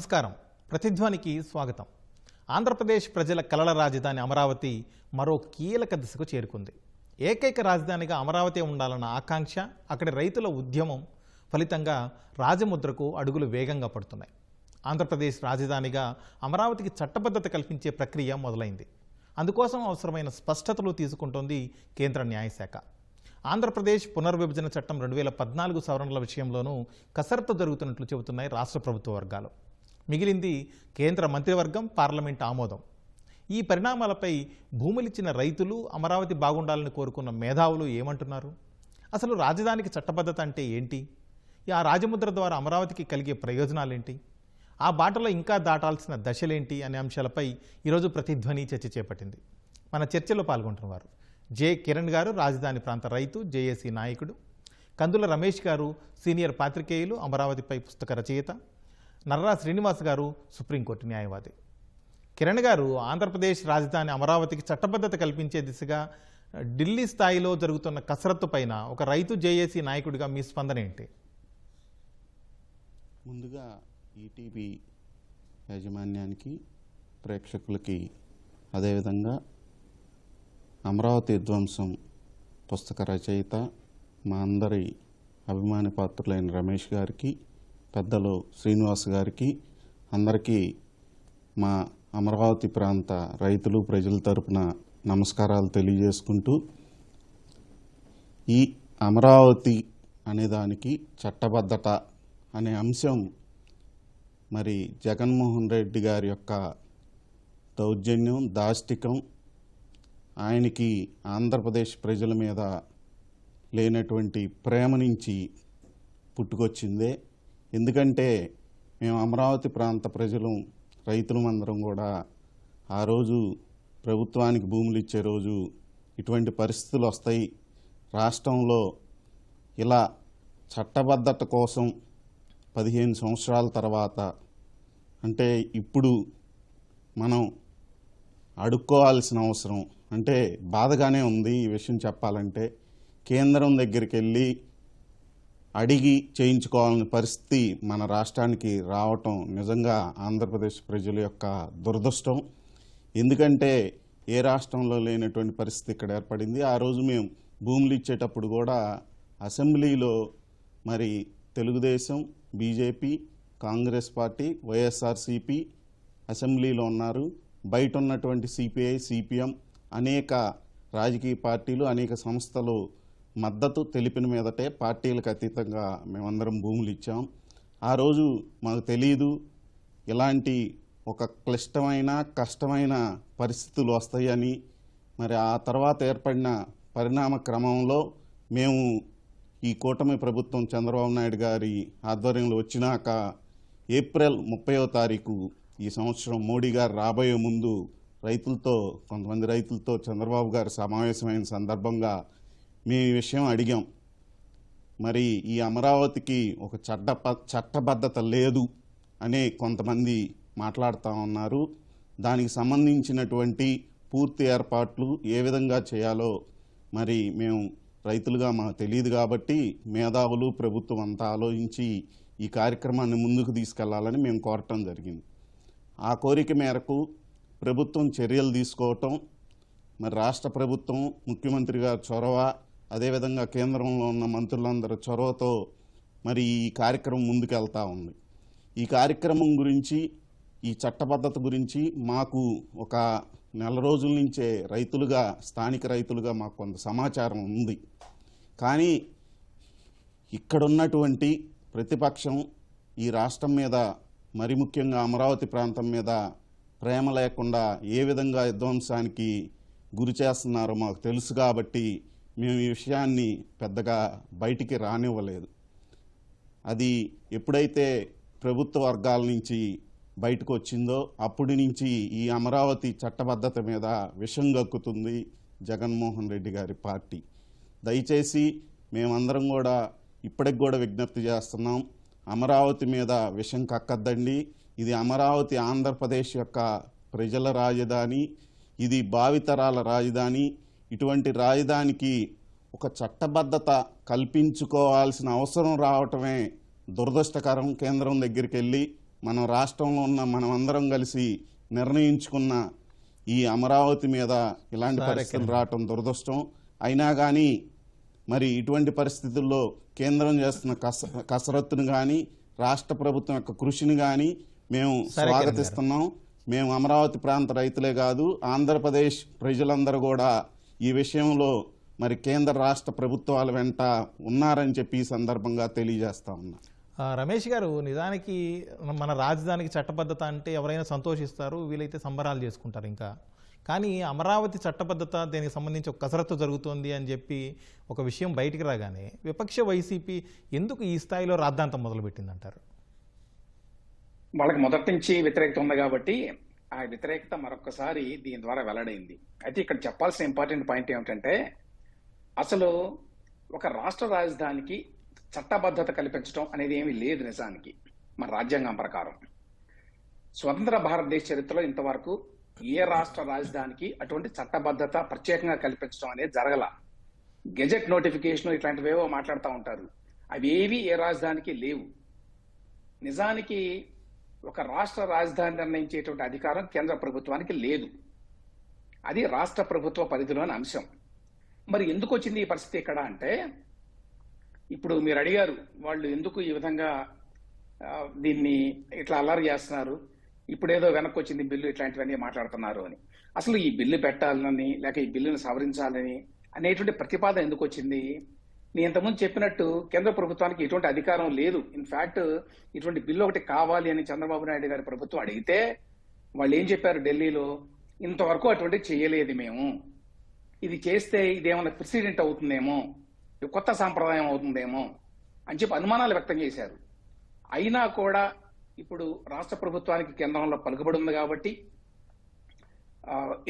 నమస్కారం. ప్రతిధ్వనికి స్వాగతం. ఆంధ్రప్రదేశ్ ప్రజల కలల రాజధాని అమరావతి మరో కీలక దశకు చేరుకుంది. ఏకైక రాజధానిగా అమరావతి ఉండాలన్న ఆకాంక్ష, అక్కడి రైతుల ఉద్యమం ఫలితంగా రాజముద్రకు అడుగులు వేగంగా పడుతున్నాయి. ఆంధ్రప్రదేశ్ రాజధానిగా అమరావతికి చట్టబద్ధత కల్పించే ప్రక్రియ మొదలైంది. అందుకోసం అవసరమైన స్పష్టతలు తీసుకుంటోంది కేంద్ర న్యాయశాఖ. ఆంధ్రప్రదేశ్ పునర్విభజన చట్టం 2014 సవరణల విషయంలోనూ కసరత్తు జరుగుతున్నట్లు చెబుతున్నాయి రాష్ట్ర ప్రభుత్వ వర్గాలు. మిగిలింది కేంద్ర మంత్రివర్గం, పార్లమెంట్ ఆమోదం. ఈ పరిణామాలపై భూములిచ్చిన రైతులు, అమరావతి బాగుండాలని కోరుకున్న మేధావులు ఏమంటున్నారు? అసలు రాజధానికి చట్టబద్ధత అంటే ఏంటి? ఆ రాజముద్ర ద్వారా అమరావతికి కలిగే ప్రయోజనాలేంటి? ఆ బాటలో ఇంకా దాటాల్సిన దశలేంటి అనే అంశాలపై ఈరోజు ప్రతిధ్వని చర్చ చేపట్టింది. మన చర్చలో పాల్గొంటున్నవారు జె కిరణ్ గారు, రాజధాని ప్రాంత రైతు, జేఏసీ నాయకుడు; కందుల రమేష్ గారు, సీనియర్ పాత్రికేయులు, అమరావతిపై పుస్తక రచయిత; నర్రా శ్రీనివాస్ గారు, సుప్రీంకోర్టు న్యాయవాది. కిరణ్ గారు, ఆంధ్రప్రదేశ్ రాజధాని అమరావతికి చట్టబద్ధత కల్పించే దిశగా ఢిల్లీ స్థాయిలో జరుగుతున్న కసరత్తు పైన ఒక రైతు, జేఏసీ నాయకుడిగా మీ స్పందన ఏంటి? ముందుగా ఈటీవీ యాజమాన్యానికి, ప్రేక్షకులకి, అదేవిధంగా అమరావతి విధ్వంసం పుస్తక రచయిత, మా అందరి అభిమాని పాత్రులైన రమేష్ గారికి, పెద్దలు శ్రీనివాస్ గారికి, అందరికీ మా అమరావతి ప్రాంత రైతులు, ప్రజల తరపున నమస్కారాలు తెలియజేసుకుంటూ, ఈ అమరావతి అనేదానికి చట్టబద్ధత అనే అంశం మరి జగన్మోహన్ రెడ్డి గారి యొక్క దౌర్జన్యం, దాష్టికం, ఆయనకి ఆంధ్రప్రదేశ్ ప్రజల మీద లేనటువంటి ప్రేమ నుంచి పుట్టుకొచ్చిందే. ఎందుకంటే మేము అమరావతి ప్రాంత ప్రజలు, రైతులమందరం కూడా ఆ రోజు ప్రభుత్వానికి భూములు ఇచ్చే రోజు ఇటువంటి పరిస్థితులు వస్తాయి, రాష్ట్రంలో ఇలా చట్టబద్ధత కోసం 15 సంవత్సరాల తర్వాత, అంటే ఇప్పుడు మనం అడుక్కోవాల్సిన అవసరం, అంటే బాధగానే ఉంది ఈ విషయం చెప్పాలంటే. కేంద్రం దగ్గరికి వెళ్ళి అడిగి చేయించుకోవాలని పరిస్థితి మన రాష్ట్రానికి రావటం నిజంగా ఆంధ్రప్రదేశ్ ప్రజల యొక్క దురదృష్టం. ఎందుకంటే ఏ రాష్ట్రంలో లేనటువంటి పరిస్థితి ఇక్కడ ఏర్పడింది. ఆ రోజు మేము భూములు ఇచ్చేటప్పుడు కూడా అసెంబ్లీలో మరి తెలుగుదేశం, బీజేపీ, కాంగ్రెస్ పార్టీ, వైఎస్ఆర్సీపీ అసెంబ్లీలో ఉన్నారు. బయట ఉన్నటువంటి సిపిఐ, సిపిఎం, అనేక రాజకీయ పార్టీలు, అనేక సంస్థలు మద్దతు తెలిపిన మీదటే పార్టీలకు అతీతంగా మేమందరం భూములు ఇచ్చాం. ఆ రోజు మాకు తెలియదు ఇలాంటి ఒక క్లిష్టమైన, కష్టమైన పరిస్థితులు వస్తాయని. మరి ఆ తర్వాత ఏర్పడిన పరిణామ క్రమంలో మేము ఈ కూటమి ప్రభుత్వం చంద్రబాబు నాయుడు గారి ఆధ్వర్యంలో వచ్చినాక ఏప్రిల్ 30వ తారీఖు ఈ సంవత్సరం మోడీ గారు రాబోయే ముందు రైతులతో, కొంతమంది రైతులతో చంద్రబాబు గారు సమావేశమైన సందర్భంగా మేము ఈ విషయం అడిగాం. మరి ఈ అమరావతికి ఒక చట్టబద్ధత లేదు అనే కొంతమంది మాట్లాడుతూ ఉన్నారు. దానికి సంబంధించినటువంటి పూర్తి ఏర్పాట్లు ఏ విధంగా చేయాలో మరి మేము రైతులుగా మాకు తెలియదు కాబట్టి మేధావులు, ప్రభుత్వం అంతా ఆలోచించి ఈ కార్యక్రమాన్ని ముందుకు తీసుకెళ్లాలని మేము కోరటం జరిగింది. ఆ కోరిక మేరకు ప్రభుత్వం చర్యలు తీసుకోవటం, మరి రాష్ట్ర ప్రభుత్వం, ముఖ్యమంత్రి గారి చొరవ, అదేవిధంగా కేంద్రంలో ఉన్న మంత్రులందరి చొరవతో మరి ఈ కార్యక్రమం ముందుకెళ్తూ ఉంది. ఈ కార్యక్రమం గురించి, ఈ చట్టబద్ధత గురించి మాకు ఒక నెల రోజుల నుంచే రైతులుగా, స్థానిక రైతులుగా మాకు కొంత సమాచారం ఉంది. కానీ ఇక్కడున్నటువంటి ప్రతిపక్షం ఈ రాష్ట్రం మీద, మరి ముఖ్యంగా అమరావతి ప్రాంతం మీద ప్రేమ లేకుండా ఏ విధంగా విధ్వంసానికి గురి చేస్తున్నారో మాకు తెలుసు కాబట్టి మేము ఈ విషయాన్ని పెద్దగా బయటికి రానివ్వలేదు. అది ఎప్పుడైతే ప్రభుత్వ వర్గాల నుంచి బయటకు వచ్చిందో అప్పటి నుంచి ఈ అమరావతి చట్టబద్ధత మీద విషం గక్కుతుంది జగన్మోహన్ రెడ్డి గారి పార్టీ. దయచేసి మేమందరం కూడా ఇప్పటికి కూడా విజ్ఞప్తి చేస్తున్నాం, అమరావతి మీద విషం కక్కద్దండి. ఇది అమరావతి ఆంధ్రప్రదేశ్ యొక్క ప్రజల రాజధాని, ఇది భావితరాల రాజధాని. ఇటువంటి రాజధానికి ఒక చట్టబద్ధత కల్పించుకోవాల్సిన అవసరం రావటమే దురదృష్టకరం. కేంద్రం దగ్గరికి వెళ్ళి మనం రాష్ట్రంలో ఉన్న మనమందరం కలిసి నిర్ణయించుకున్న ఈ అమరావతి మీద ఇలాంటి పరిస్థితులు రావటం దురదృష్టం. అయినా కానీ మరి ఇటువంటి పరిస్థితుల్లో కేంద్రం చేస్తున్న కసరత్తును కానీ రాష్ట్ర ప్రభుత్వం యొక్క కృషిని కానీ మేము స్వాగతిస్తున్నాం. మేము అమరావతి ప్రాంత రైతులే కాదు, ఆంధ్రప్రదేశ్ ప్రజలందరూ కూడా ఈ విషయంలో మరి కేంద్ర రాష్ట్ర ప్రభుత్వాల వెంట ఉన్నారని చెప్పి ఈ సందర్భంగా తెలియజేస్తా ఉన్నా. రమేష్ గారు, నిజానికి మన రాజధానికి చట్టబద్ధత అంటే ఎవరైనా సంతోషిస్తారు, వీలైతే సంబరాలు చేసుకుంటారు ఇంకా. కానీ అమరావతి చట్టబద్ధత దీనికి సంబంధించి ఒక కసరత్తు జరుగుతోంది అని చెప్పి ఒక విషయం బయటికి రాగానే విపక్ష వైసీపీ ఎందుకు ఈ స్థాయిలో రాద్ధాంతం మొదలుపెట్టిందంటారు? వాళ్ళకి మొదటి నుంచి వ్యతిరేకత ఉంది కాబట్టి ఆ వ్యతిరేకత మరొకసారి దీని ద్వారా వెల్లడైంది. అయితే ఇక్కడ చెప్పాల్సిన ఇంపార్టెంట్ పాయింట్ ఏమిటంటే, అసలు ఒక రాష్ట్ర రాజధానికి చట్టబద్ధత కల్పించడం అనేది ఏమీ లేదు నిజానికి మన రాజ్యాంగం ప్రకారం. స్వతంత్ర భారతదేశ చరిత్రలో ఇంతవరకు ఏ రాష్ట్ర రాజధానికి అటువంటి చట్టబద్ధత ప్రత్యేకంగా కల్పించడం అనేది జరగల. గెజెట్ నోటిఫికేషన్ ఇట్లాంటివేవో మాట్లాడుతూ ఉంటారు, అవేవి ఏ రాజధానికి లేవు. నిజానికి ఒక రాష్ట్ర రాజధాని నిర్ణయించేటువంటి అధికారం కేంద్ర ప్రభుత్వానికి లేదు. అది రాష్ట్ర ప్రభుత్వ పరిధిలోని అంశం. మరి ఎందుకు వచ్చింది ఈ పరిస్థితి ఇక్కడ అంటే, ఇప్పుడు మీరు అడిగారు వాళ్ళు ఎందుకు ఈ విధంగా దీన్ని ఇట్లా అల్లరి చేస్తున్నారు, ఇప్పుడేదో వెనక్కి వచ్చింది బిల్లు, ఇట్లాంటివన్నీ మాట్లాడుతున్నారు అని. అసలు ఈ బిల్లు పెట్టాలని లేక ఈ బిల్లును సవరించాలని అనేటువంటి ప్రతిపాదన ఎందుకు వచ్చింది? నేను ఇంతకుముందు చెప్పినట్టు కేంద్ర ప్రభుత్వానికి ఎటువంటి అధికారం లేదు. ఇన్ఫాక్ట్ ఇటువంటి బిల్లు ఒకటి కావాలి అని చంద్రబాబు నాయుడు గారి ప్రభుత్వం అడిగితే వాళ్ళు ఏం చెప్పారు ఢిల్లీలో, ఇంతవరకు అటువంటి చేయలేదు మేము, ఇది చేస్తే ఇదేమన్నా ప్రెసిడెంట్ అవుతుందేమో, కొత్త సాంప్రదాయం అవుతుందేమో అని చెప్పి అనుమానాలు వ్యక్తం చేశారు. అయినా కూడా ఇప్పుడు రాష్ట్ర ప్రభుత్వానికి కేంద్రంలో పలుకుబడి ఉంది కాబట్టి,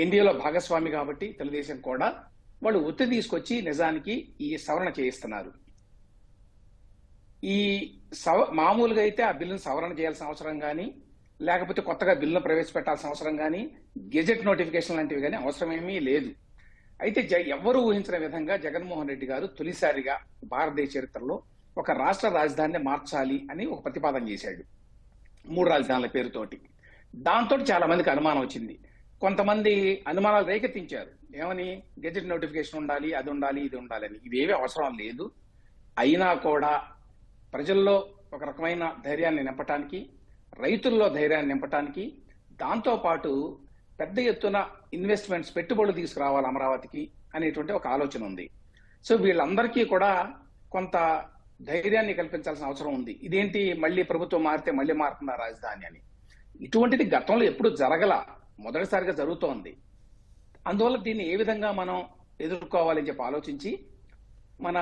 ఎన్డీఏలో భాగస్వామి కాబట్టి తెలుగుదేశం కూడా వాళ్ళు ఒత్తిడి తీసుకొచ్చి నిజానికి ఈ సవరణ చేయిస్తున్నారు. ఈ మామూలుగా అయితే ఆ బిల్లును సవరణ చేయాల్సిన అవసరం కానీ, లేకపోతే కొత్తగా బిల్లును ప్రవేశపెట్టాల్సిన అవసరం కానీ, గెజెట్ నోటిఫికేషన్ లాంటివి కానీ అవసరమేమీ లేదు. అయితే ఎవరు ఊహించిన విధంగా జగన్మోహన్ రెడ్డి గారు తొలిసారిగా భారతదేశ చరిత్రలో ఒక రాష్ట్ర రాజధానిని మార్చాలి అని ఒక ప్రతిపాదన చేశాడు 3 రాజధానుల పేరుతోటి. దాంతో చాలా మందికి అనుమానం వచ్చింది. కొంతమంది అనుమానాలు రేకెత్తించారు, ఏమని, గెజెట్ నోటిఫికేషన్ ఉండాలి, అది ఉండాలి, ఇది ఉండాలని. ఇవేవీ అవసరం లేదు. అయినా కూడా ప్రజల్లో ఒక రకమైన ధైర్యాన్ని నింపటానికి, రైతుల్లో ధైర్యాన్ని నింపటానికి, దాంతోపాటు పెద్ద ఎత్తున ఇన్వెస్ట్మెంట్స్, పెట్టుబడులు తీసుకురావాలి అమరావతికి అనేటువంటి ఒక ఆలోచన ఉంది. సో వీళ్ళందరికీ కూడా కొంత ధైర్యాన్ని కల్పించాల్సిన అవసరం ఉంది. ఇదేంటి మళ్ళీ ప్రభుత్వం మారితే మళ్ళీ మారుతుందా రాజధాని అని? ఇటువంటిది గతంలో ఎప్పుడు జరగల, మొదటిసారిగా జరుగుతోంది. అందువల్ల దీన్ని ఏ విధంగా మనం ఎదుర్కోవాలని చెప్పి ఆలోచించి మన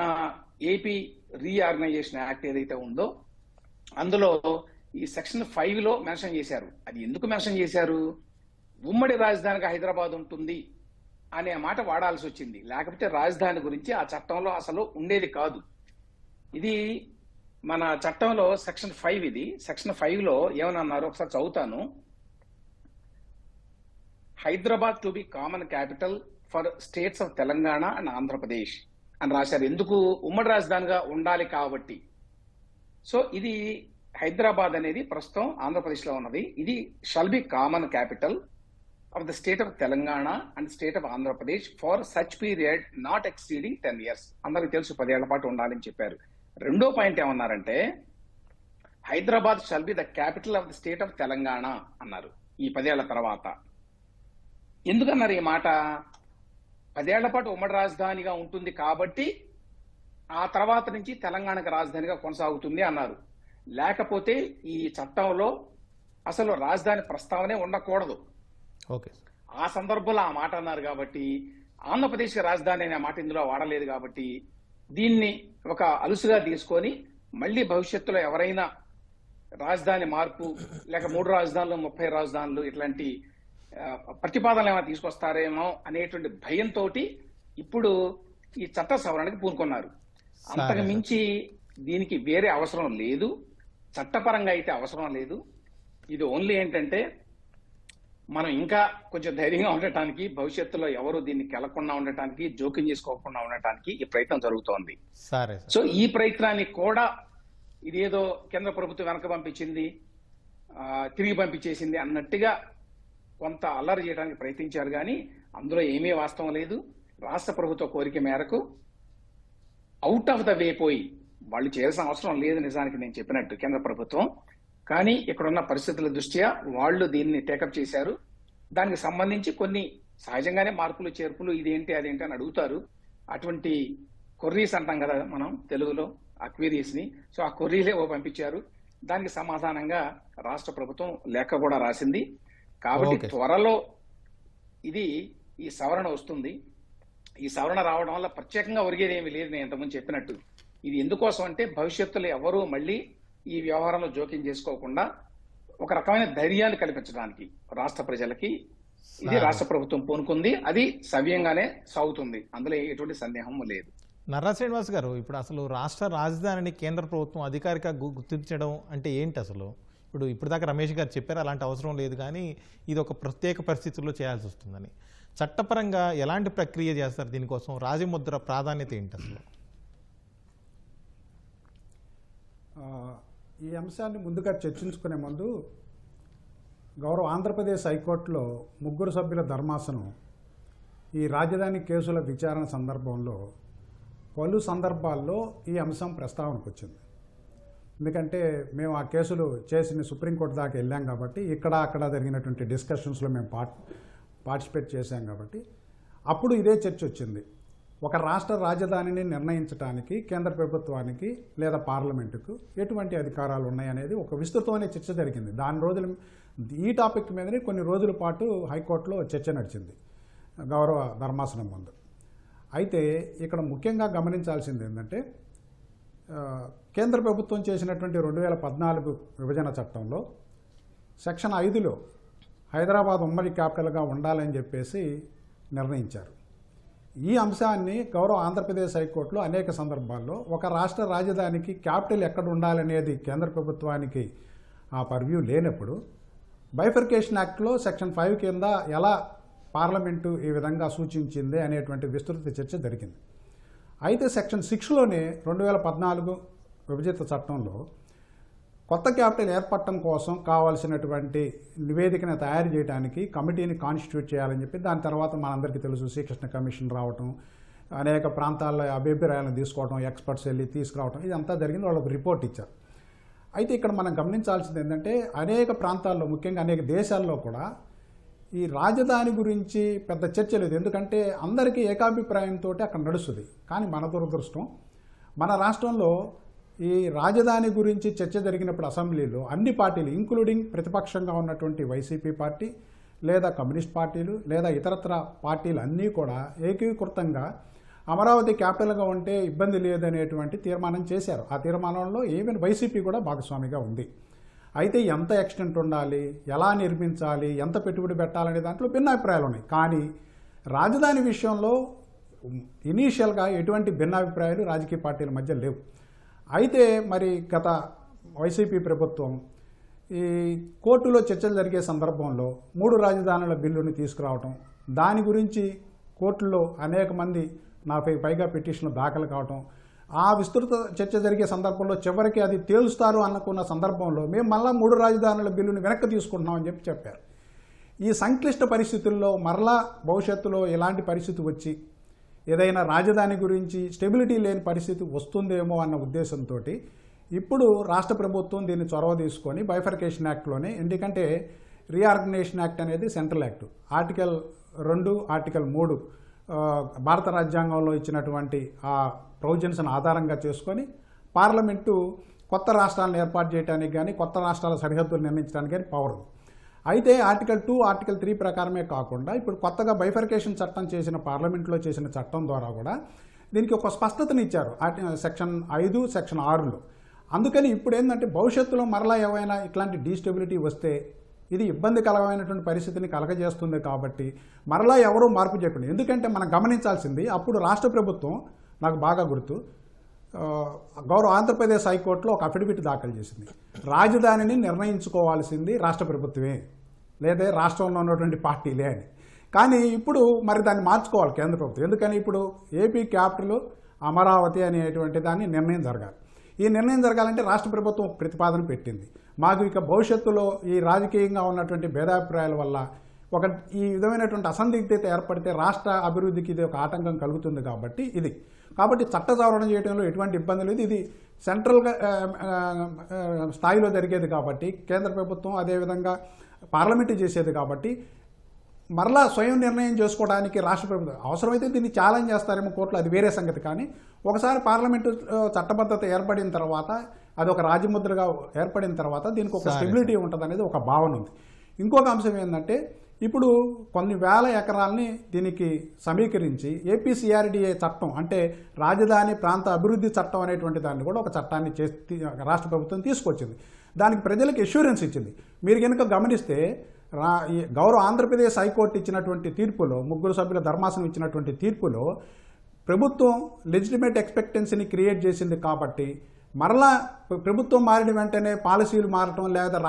ఏపీ రీఆర్గనైజేషన్ యాక్ట్ ఏదైతే ఉందో అందులో ఈ సెక్షన్ 5లో మెన్షన్ చేశారు. అది ఎందుకు మెన్షన్ చేశారు? ఉమ్మడి రాజధానిగా హైదరాబాద్ ఉంటుంది అనే మాట వాడాల్సి వచ్చింది. లేకపోతే రాజధాని గురించి ఆ చట్టంలో అసలు ఉండేది కాదు. ఇది మన చట్టంలో సెక్షన్ 5, ఇది సెక్షన్ 5లో ఏమన్నారు ఒకసారి చదువుతాను. Hyderabad to be common capital for states of Telangana and Andhra Pradesh అని రాశారు. ఎందుకు? ఉమ్మడి రాజధానిగా ఉండాలి కాబట్టి. సో ఇది హైదరాబాద్ అనేది ప్రస్తుతం ఆంధ్రప్రదేశ్ లో ఉన్నది. ఇది shall be common capital of the state of Telangana and state of Andhra Pradesh for such period not exceeding 10 years. అందరికి తెలుసు 10 ఏళ్ల పాటు ఉండాలని చెప్పారు. రెండో పాయింట్ ఏమన్నారంటే, Hyderabad shall be the capital of the state of Telangana అన్నారు ఈ 10 ఏళ్ల తర్వాత. ఎందుకన్నారు ఈ మాట? 10 ఏళ్ల పాటు ఉమ్మడి రాజధానిగా ఉంటుంది కాబట్టి ఆ తర్వాత నుంచి తెలంగాణకు రాజధానిగా కొనసాగుతుంది అన్నారు. లేకపోతే ఈ చట్టంలో అసలు రాజధాని ప్రస్తావనే ఉండకూడదు. ఓకే, ఆ సందర్భంలో ఆ మాట అన్నారు కాబట్టి, ఆంధ్రప్రదేశ్ రాజధాని అనే మాట ఇందులో వాడలేదు కాబట్టి దీన్ని ఒక అలుసుగా తీసుకొని మళ్ళీ భవిష్యత్తులో ఎవరైనా రాజధాని మార్పు లేక 3 రాజధానులు 30 రాజధానులు ఇట్లాంటి ప్రతిపాదనలు ఏమైనా తీసుకొస్తారేమో అనేటువంటి భయంతో ఇప్పుడు ఈ చట్ట సవరణకి పూనుకున్నారు. అంతకు మించి దీనికి వేరే అవసరం లేదు. చట్టపరంగా అయితే అవసరం లేదు. ఇది ఓన్లీ ఏంటంటే మనం ఇంకా కొంచెం ధైర్యంగా ఉండటానికి, భవిష్యత్తులో ఎవరు దీన్ని కెలకుండా ఉండటానికి, జోక్యం చేసుకోకుండా ఉండటానికి ఈ ప్రయత్నం జరుగుతోంది. సో ఈ ప్రయత్నాన్ని కూడా ఇదేదో కేంద్ర ప్రభుత్వం వెనక పంపించింది, తిరిగి పంపించేసింది అన్నట్టుగా కొంత అల్లరి చేయడానికి ప్రయత్నించారు, కానీ అందులో ఏమీ వాస్తవం లేదు. రాష్ట్ర ప్రభుత్వ కోరిక మేరకు అవుట్ ఆఫ్ ద వే పోయి వాళ్ళు చేయాల్సిన అవసరం లేదు నిజానికి, నేను చెప్పినట్టు కేంద్ర ప్రభుత్వం. కానీ ఇక్కడున్న పరిస్థితుల దృష్ట్యా వాళ్ళు దీన్ని టేకప్ చేశారు. దానికి సంబంధించి కొన్ని సహజంగానే మార్పులు చేర్పులు ఇదేంటి అదేంటి అని అడుగుతారు. అటువంటి కొర్రీస్ అంటాం కదా మనం తెలుగులో, ఆ క్వీరీస్ ని. సో ఆ కొర్రీలే పంపించారు. దానికి సమాధానంగా రాష్ట్ర ప్రభుత్వం లేఖ కూడా రాసింది. కాబట్టి త్వరలో ఈ సవరణ వస్తుంది. ఈ సవరణ రావడం వల్ల ప్రత్యేకంగా ఒరిగేది ఏమీ లేదు. నేను ఇంతకుముందు చెప్పినట్టు ఇది ఎందుకోసం అంటే భవిష్యత్తులో ఎవరూ మళ్ళీ ఈ వ్యవహారంలో జోక్యం చేసుకోకుండా ఒక రకమైన ధైర్యాన్ని కల్పించడానికి రాష్ట్ర ప్రజలకి ఇది రాష్ట్ర ప్రభుత్వం పూనుకుంది. అది సవ్యంగానే సాగుతుంది, అందులో ఎటువంటి సందేహం లేదు. నర్రా శ్రీనివాస్ గారు, ఇప్పుడు అసలు రాష్ట్ర రాజధానిని కేంద్ర ప్రభుత్వం అధికారికంగా గుర్తించడం అంటే ఏంటి అసలు? ఇప్పుడు దాకా రమేష్ గారు చెప్పారు అలాంటి అవసరం లేదు, కానీ ఇది ఒక ప్రత్యేక పరిస్థితుల్లో చేయాల్సి వస్తుందని. చట్టపరంగా ఎలాంటి ప్రక్రియ చేస్తారు దీనికోసం? రాజముద్ర ప్రాధాన్యత ఏంటి అసలు? ఈ అంశాన్ని ముందుగా చర్చించుకునే ముందు గౌరవ ఆంధ్రప్రదేశ్ హైకోర్టులో 3 సభ్యుల ధర్మాసనం ఈ రాజధాని కేసుల విచారణ సందర్భంలో పలు సందర్భాల్లో ఈ అంశం ప్రస్తావనకు వచ్చింది. ఎందుకంటే మేము ఆ కేసులు చేసిన సుప్రీంకోర్టు దాకా వెళ్ళాం కాబట్టి, అక్కడ జరిగినటువంటి డిస్కషన్స్లో మేము పార్టిసిపేట్ చేశాం కాబట్టి అప్పుడు ఇదే చర్చ వచ్చింది. ఒక రాష్ట్ర రాజధానిని నిర్ణయించడానికి కేంద్ర ప్రభుత్వానికి లేదా పార్లమెంటుకు ఎటువంటి అధికారాలు ఉన్నాయనేది ఒక విస్తృతమైన చర్చ జరిగింది. ఈ టాపిక్ మీదనే కొన్ని రోజుల పాటు హైకోర్టులో చర్చ నడిచింది గౌరవ ధర్మాసనం ముందు. అయితే ఇక్కడ ముఖ్యంగా గమనించాల్సింది ఏంటంటే, కేంద్ర ప్రభుత్వం చేసినటువంటి 2014 విభజన చట్టంలో సెక్షన్ 5లో హైదరాబాద్ ఉమ్మడి క్యాపిటల్గా ఉండాలని చెప్పేసి నిర్ణయించారు. ఈ అంశాన్ని గౌరవ ఆంధ్రప్రదేశ్ హైకోర్టులో అనేక సందర్భాల్లో ఒక రాష్ట్ర రాజధానికి క్యాపిటల్ ఎక్కడ ఉండాలనేది కేంద్ర ప్రభుత్వానికి ఆ పర్వ్యూ లేనప్పుడు బైఫర్కేషన్ యాక్ట్లో సెక్షన్ 5 కింద ఎలా పార్లమెంటు ఈ విధంగా సూచించింది అనేటువంటి విస్తృత చర్చ జరిగింది. అయితే సెక్షన్ 6లోనే 2014 విభజిత చట్టంలో కొత్త క్యాపిటల్ ఏర్పడటం కోసం కావాల్సినటువంటి నివేదికను తయారు చేయడానికి కమిటీని కాన్స్టిట్యూట్ చేయాలని చెప్పి, దాని తర్వాత మనందరికీ తెలుసు శ్రీకృష్ణ కమిషన్ రావటం, అనేక ప్రాంతాల్లో అభిప్రాయాలను తీసుకోవడం, ఎక్స్పర్ట్స్ వెళ్ళి తీసుకురావడం, ఇదంతా జరిగింది. వాళ్ళకు రిపోర్ట్ ఇచ్చారు. అయితే ఇక్కడ మనం గమనించాల్సింది ఏంటంటే, అనేక ప్రాంతాల్లో ముఖ్యంగా అనేక దేశాల్లో కూడా ఈ రాజధాని గురించి పెద్ద చర్చ లేదు. ఎందుకంటే అందరికీ ఏకాభిప్రాయంతో అక్కడ నడుస్తుంది. కానీ మన దురదృష్టం, మన రాష్ట్రంలో ఈ రాజధాని గురించి చర్చ జరిగినప్పుడు అసెంబ్లీలో అన్ని పార్టీలు, ఇంక్లూడింగ్ ప్రతిపక్షంగా ఉన్నటువంటి వైసీపీ పార్టీ లేదా కమ్యూనిస్ట్ పార్టీలు లేదా ఇతరత్ర పార్టీలు అన్నీ కూడా ఏకీకృతంగా అమరావతి క్యాపిటల్గా ఉంటే ఇబ్బంది లేదనేటువంటి తీర్మానం చేశారు. ఆ తీర్మానంలో ఈవెన్ వైసీపీ కూడా భాగస్వామిగా ఉంది. అయితే ఎంత ఎక్స్టెంట్ ఉండాలి, ఎలా నిర్మించాలి, ఎంత పెట్టుబడి పెట్టాలనే దాంట్లో భిన్నాభిప్రాయాలు ఉన్నాయి. కానీ రాజధాని విషయంలో ఇనీషియల్గా ఎటువంటి భిన్నాభిప్రాయాలు రాజకీయ పార్టీల మధ్య లేవు. అయితే మరి గత వైసీపీ ప్రభుత్వం ఈ కోర్టులో చర్చలు జరిగే సందర్భంలో 3 రాజధానుల బిల్లుని తీసుకురావటం, దాని గురించి కోర్టులో అనేక మంది 40 పైగా పిటిషన్లు దాఖలు కావటం, ఆ విస్తృత చర్చ జరిగే సందర్భంలో చివరికి అది తేలుస్తారు అనుకున్న సందర్భంలో మేము మళ్ళా 3 రాజధానుల బిల్లుని వెనక్కి తీసుకుంటున్నామని చెప్పారు. ఈ సంక్లిష్ట పరిస్థితుల్లో మరలా భవిష్యత్తులో ఎలాంటి పరిస్థితి వచ్చి ఏదైనా రాజధాని గురించి స్టెబిలిటీ లేని పరిస్థితి వస్తుందేమో అన్న ఉద్దేశంతో ఇప్పుడు రాష్ట్ర ప్రభుత్వం దీన్ని చొరవ తీసుకొని బైఫర్కేషన్ యాక్ట్లోనే, ఎందుకంటే రీఆర్గనైజేషన్ యాక్ట్ అనేది సెంట్రల్ యాక్ట్, ఆర్టికల్ 2, ఆర్టికల్ 3 భారత రాజ్యాంగంలో ఇచ్చినటువంటి ఆ ప్రొవిజన్స్ను ఆధారంగా చేసుకొని పార్లమెంటు కొత్త రాష్ట్రాలను ఏర్పాటు చేయడానికి కానీ కొత్త రాష్ట్రాల సరిహద్దులు నిర్ణయించడానికి కానీ పవర్. అయితే ఆర్టికల్ 2, ఆర్టికల్ 3 ప్రకారమే కాకుండా ఇప్పుడు కొత్తగా బైఫర్కేషన్ చట్టం చేసిన పార్లమెంట్లో చేసిన చట్టం ద్వారా కూడా దీనికి ఒక స్పష్టతని ఇచ్చారు సెక్షన్ 5, సెక్షన్ 6లో. అందుకని ఇప్పుడు ఏంటంటే భవిష్యత్తులో మరలా ఏమైనా ఇట్లాంటి డీస్టెబిలిటీ వస్తే ఇది ఇబ్బందికరమైనటువంటి పరిస్థితిని కలగజేస్తుంది. కాబట్టి మరలా ఎవరూ మార్పు చేయకుండా, ఎందుకంటే మనం గమనించాల్సింది అప్పుడు రాష్ట్ర ప్రభుత్వం, నాకు బాగా గుర్తు, గౌరవ ఆంధ్రప్రదేశ్ హైకోర్టులో ఒక అఫిడవిట్ దాఖలు చేసింది. రాజధానిని నిర్ణయించుకోవాల్సింది రాష్ట్ర ప్రభుత్వమే లేదా రాష్ట్రంలో ఉన్నటువంటి పార్టీలే అని. కానీ ఇప్పుడు మరి దాన్ని మార్చుకోవాలి కేంద్ర ప్రభుత్వం. ఎందుకని ఇప్పుడు ఏపీ క్యాపిటల్ అమరావతి అనేటువంటి దాన్ని నిర్ణయం జరగాలి. ఈ నిర్ణయం జరగాలంటే రాష్ట్ర ప్రభుత్వం ఒక ప్రతిపాదన పెట్టింది. మాకు ఇక భవిష్యత్తులో ఈ రాజకీయంగా ఉన్నటువంటి భేదాభిప్రాయాల వల్ల ఈ విధమైనటువంటి అసందిగ్ధత ఏర్పడితే రాష్ట్ర అభివృద్ధికి ఇది ఒక ఆటంకం కలుగుతుంది కాబట్టి చట్ట సవరణ చేయడంలో ఎటువంటి ఇబ్బంది లేదు. ఇది సెంట్రల్ స్థాయిలో జరిగేది కాబట్టి కేంద్ర ప్రభుత్వం అదేవిధంగా పార్లమెంటు చేసేది కాబట్టి మరలా స్వయం నిర్ణయం చేసుకోవడానికి రాష్ట్ర ప్రభుత్వం అవసరమైతే దీన్ని ఛాలెంజ్ చేస్తారేమో కోర్టులో, అది వేరే సంగతి. కానీ ఒకసారి పార్లమెంటు చట్టబద్ధత ఏర్పడిన తర్వాత, అది ఒక రాజముద్రగా ఏర్పడిన తర్వాత దీనికి ఒక స్టెబిలిటీ ఉంటుంది అనేది ఒక భావన ఉంది. ఇంకొక అంశం ఏంటంటే ఇప్పుడు కొన్ని వేల ఎకరాలని దీనికి సమీకరించి ఏపీసీఆర్డీఏ చట్టం అంటే రాజధాని ప్రాంత అభివృద్ధి చట్టం అనేటువంటి దాన్ని కూడా ఒక చట్టాన్ని రాష్ట్ర ప్రభుత్వం తీసుకొచ్చింది. దానికి ప్రజలకు ఎష్యూరెన్స్ ఇచ్చింది. మీరు కనుక గమనిస్తే గౌరవ ఆంధ్రప్రదేశ్ హైకోర్టు ఇచ్చినటువంటి తీర్పులో, 3 సభ్యుల ధర్మాసనం ఇచ్చినటువంటి తీర్పులో ప్రభుత్వం లెజిటిమేట్ ఎక్స్పెక్టెన్సీని క్రియేట్ చేసింది కాబట్టి మరలా ప్రభుత్వం మారిన వెంటనే పాలసీలు మారటం లేదా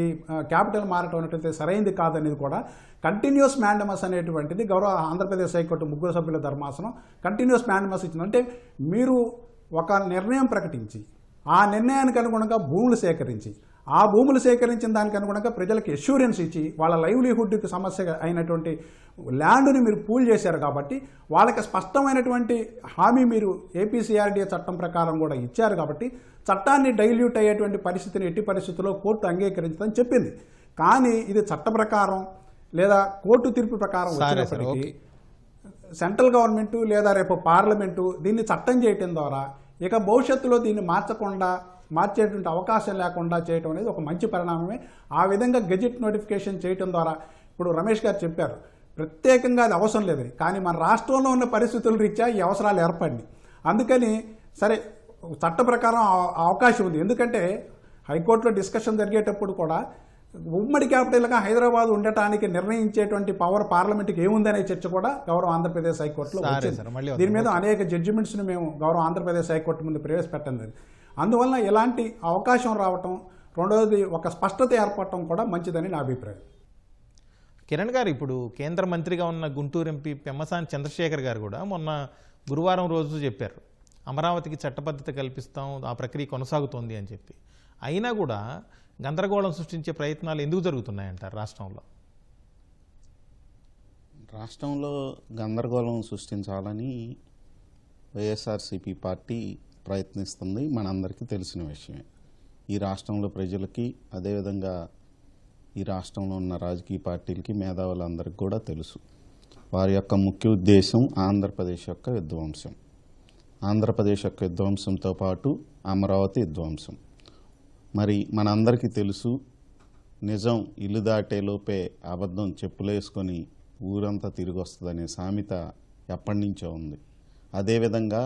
ఈ క్యాపిటల్ మారటం అనేటువంటి సరైనది కాదనేది కూడా కంటిన్యూస్ మ్యాండమస్ అనేటువంటిది గౌరవ ఆంధ్రప్రదేశ్ హైకోర్టు 3 సభ్యుల ధర్మాసనం కంటిన్యూస్ మ్యాండమస్ ఇచ్చింది. అంటే మీరు ఒక నిర్ణయం ప్రకటించి ఆ నిర్ణయానికి అనుగుణంగా భూములు సేకరించి ఆ భూములు సేకరించిన దానికి అనుగుణంగా ప్రజలకు ఎష్యూరెన్స్ ఇచ్చి వాళ్ళ లైవ్లీహుడ్కి సమస్య అయినటువంటి ల్యాండ్ని మీరు పూల్ చేశారు కాబట్టి వాళ్ళకి స్పష్టమైనటువంటి హామీ మీరు ఏపీసీఆర్డీఏ చట్టం ప్రకారం కూడా ఇచ్చారు కాబట్టి చట్టాన్ని డైల్యూట్ అయ్యేటువంటి పరిస్థితిని ఎట్టి పరిస్థితుల్లో కోర్టు అంగీకరించదని చెప్పింది. కానీ ఇది చట్ట ప్రకారం లేదా కోర్టు తీర్పు ప్రకారం వచ్చినప్పటికీ సెంట్రల్ గవర్నమెంటు లేదా రేపు పార్లమెంటు దీన్ని చట్టం చేయటం ద్వారా ఇక భవిష్యత్తులో దీన్ని మార్చేటువంటి అవకాశం లేకుండా చేయటం అనేది ఒక మంచి పరిణామమే. ఆ విధంగా గెజిట్ నోటిఫికేషన్ చేయటం ద్వారా ఇప్పుడు రమేష్ గారు చెప్పారు ప్రత్యేకంగా అది అవసరం లేదని, కానీ మన రాష్ట్రంలో ఉన్న పరిస్థితుల రీత్యా ఈ అవసరాలు ఏర్పడినాయి. అందుకని సరే చట్ట ప్రకారం అవకాశం ఉంది. ఎందుకంటే హైకోర్టులో డిస్కషన్ జరిగేటప్పుడు కూడా ఉమ్మడి క్యాపిటల్గా హైదరాబాద్ ఉండటానికి నిర్ణయించేటువంటి పవర్ పార్లమెంట్కి ఏముందనే చర్చ కూడా గౌరవ ఆంధ్రప్రదేశ్ హైకోర్టులో వచ్చింది. దీని మీద అనేక జడ్జిమెంట్స్ని మేము గౌరవ ఆంధ్రప్రదేశ్ హైకోర్టు ముందు ప్రవేశపెట్టింది. అందువల్ల ఇలాంటి అవకాశం రావటం, రెండవది ఒక స్పష్టత ఏర్పడటం కూడా మంచిదని నా అభిప్రాయం. కిరణ్ గారు, ఇప్పుడు కేంద్ర మంత్రిగా ఉన్న గుంటూరు ఎంపీ పెమ్మసాని చంద్రశేఖర్ గారు కూడా మొన్న గురువారం రోజు చెప్పారు అమరావతికి చట్టబద్ధత కల్పిస్తాం, ఆ ప్రక్రియ కొనసాగుతోంది అని చెప్పి. అయినా కూడా గందరగోళం సృష్టించే ప్రయత్నాలు ఎందుకు జరుగుతున్నాయంటారు రాష్ట్రంలో? రాష్ట్రంలో గందరగోళం సృష్టించాలని వైఎస్ఆర్సీపీ పార్టీ ప్రయత్నిస్తుంది, మనందరికీ తెలిసిన విషయమే. ఈ రాష్ట్రంలో ప్రజలకి అదేవిధంగా ఈ రాష్ట్రంలో ఉన్న రాజకీయ పార్టీలకి మేధావులందరికీ కూడా తెలుసు. వారి యొక్క ముఖ్య ఉద్దేశం ఆంధ్రప్రదేశ్ యొక్క విధ్వంసం. ఆంధ్రప్రదేశ్ యొక్క విధ్వంసంతో పాటు అమరావతి విధ్వంసం. మరి మనందరికీ తెలుసు, నిజం ఇల్లు దాటేలోపే అబద్ధం చెప్పులేసుకొని ఊరంతా తిరిగి వస్తుందనే సామెత ఎప్పటి నుంచో ఉంది. అదేవిధంగా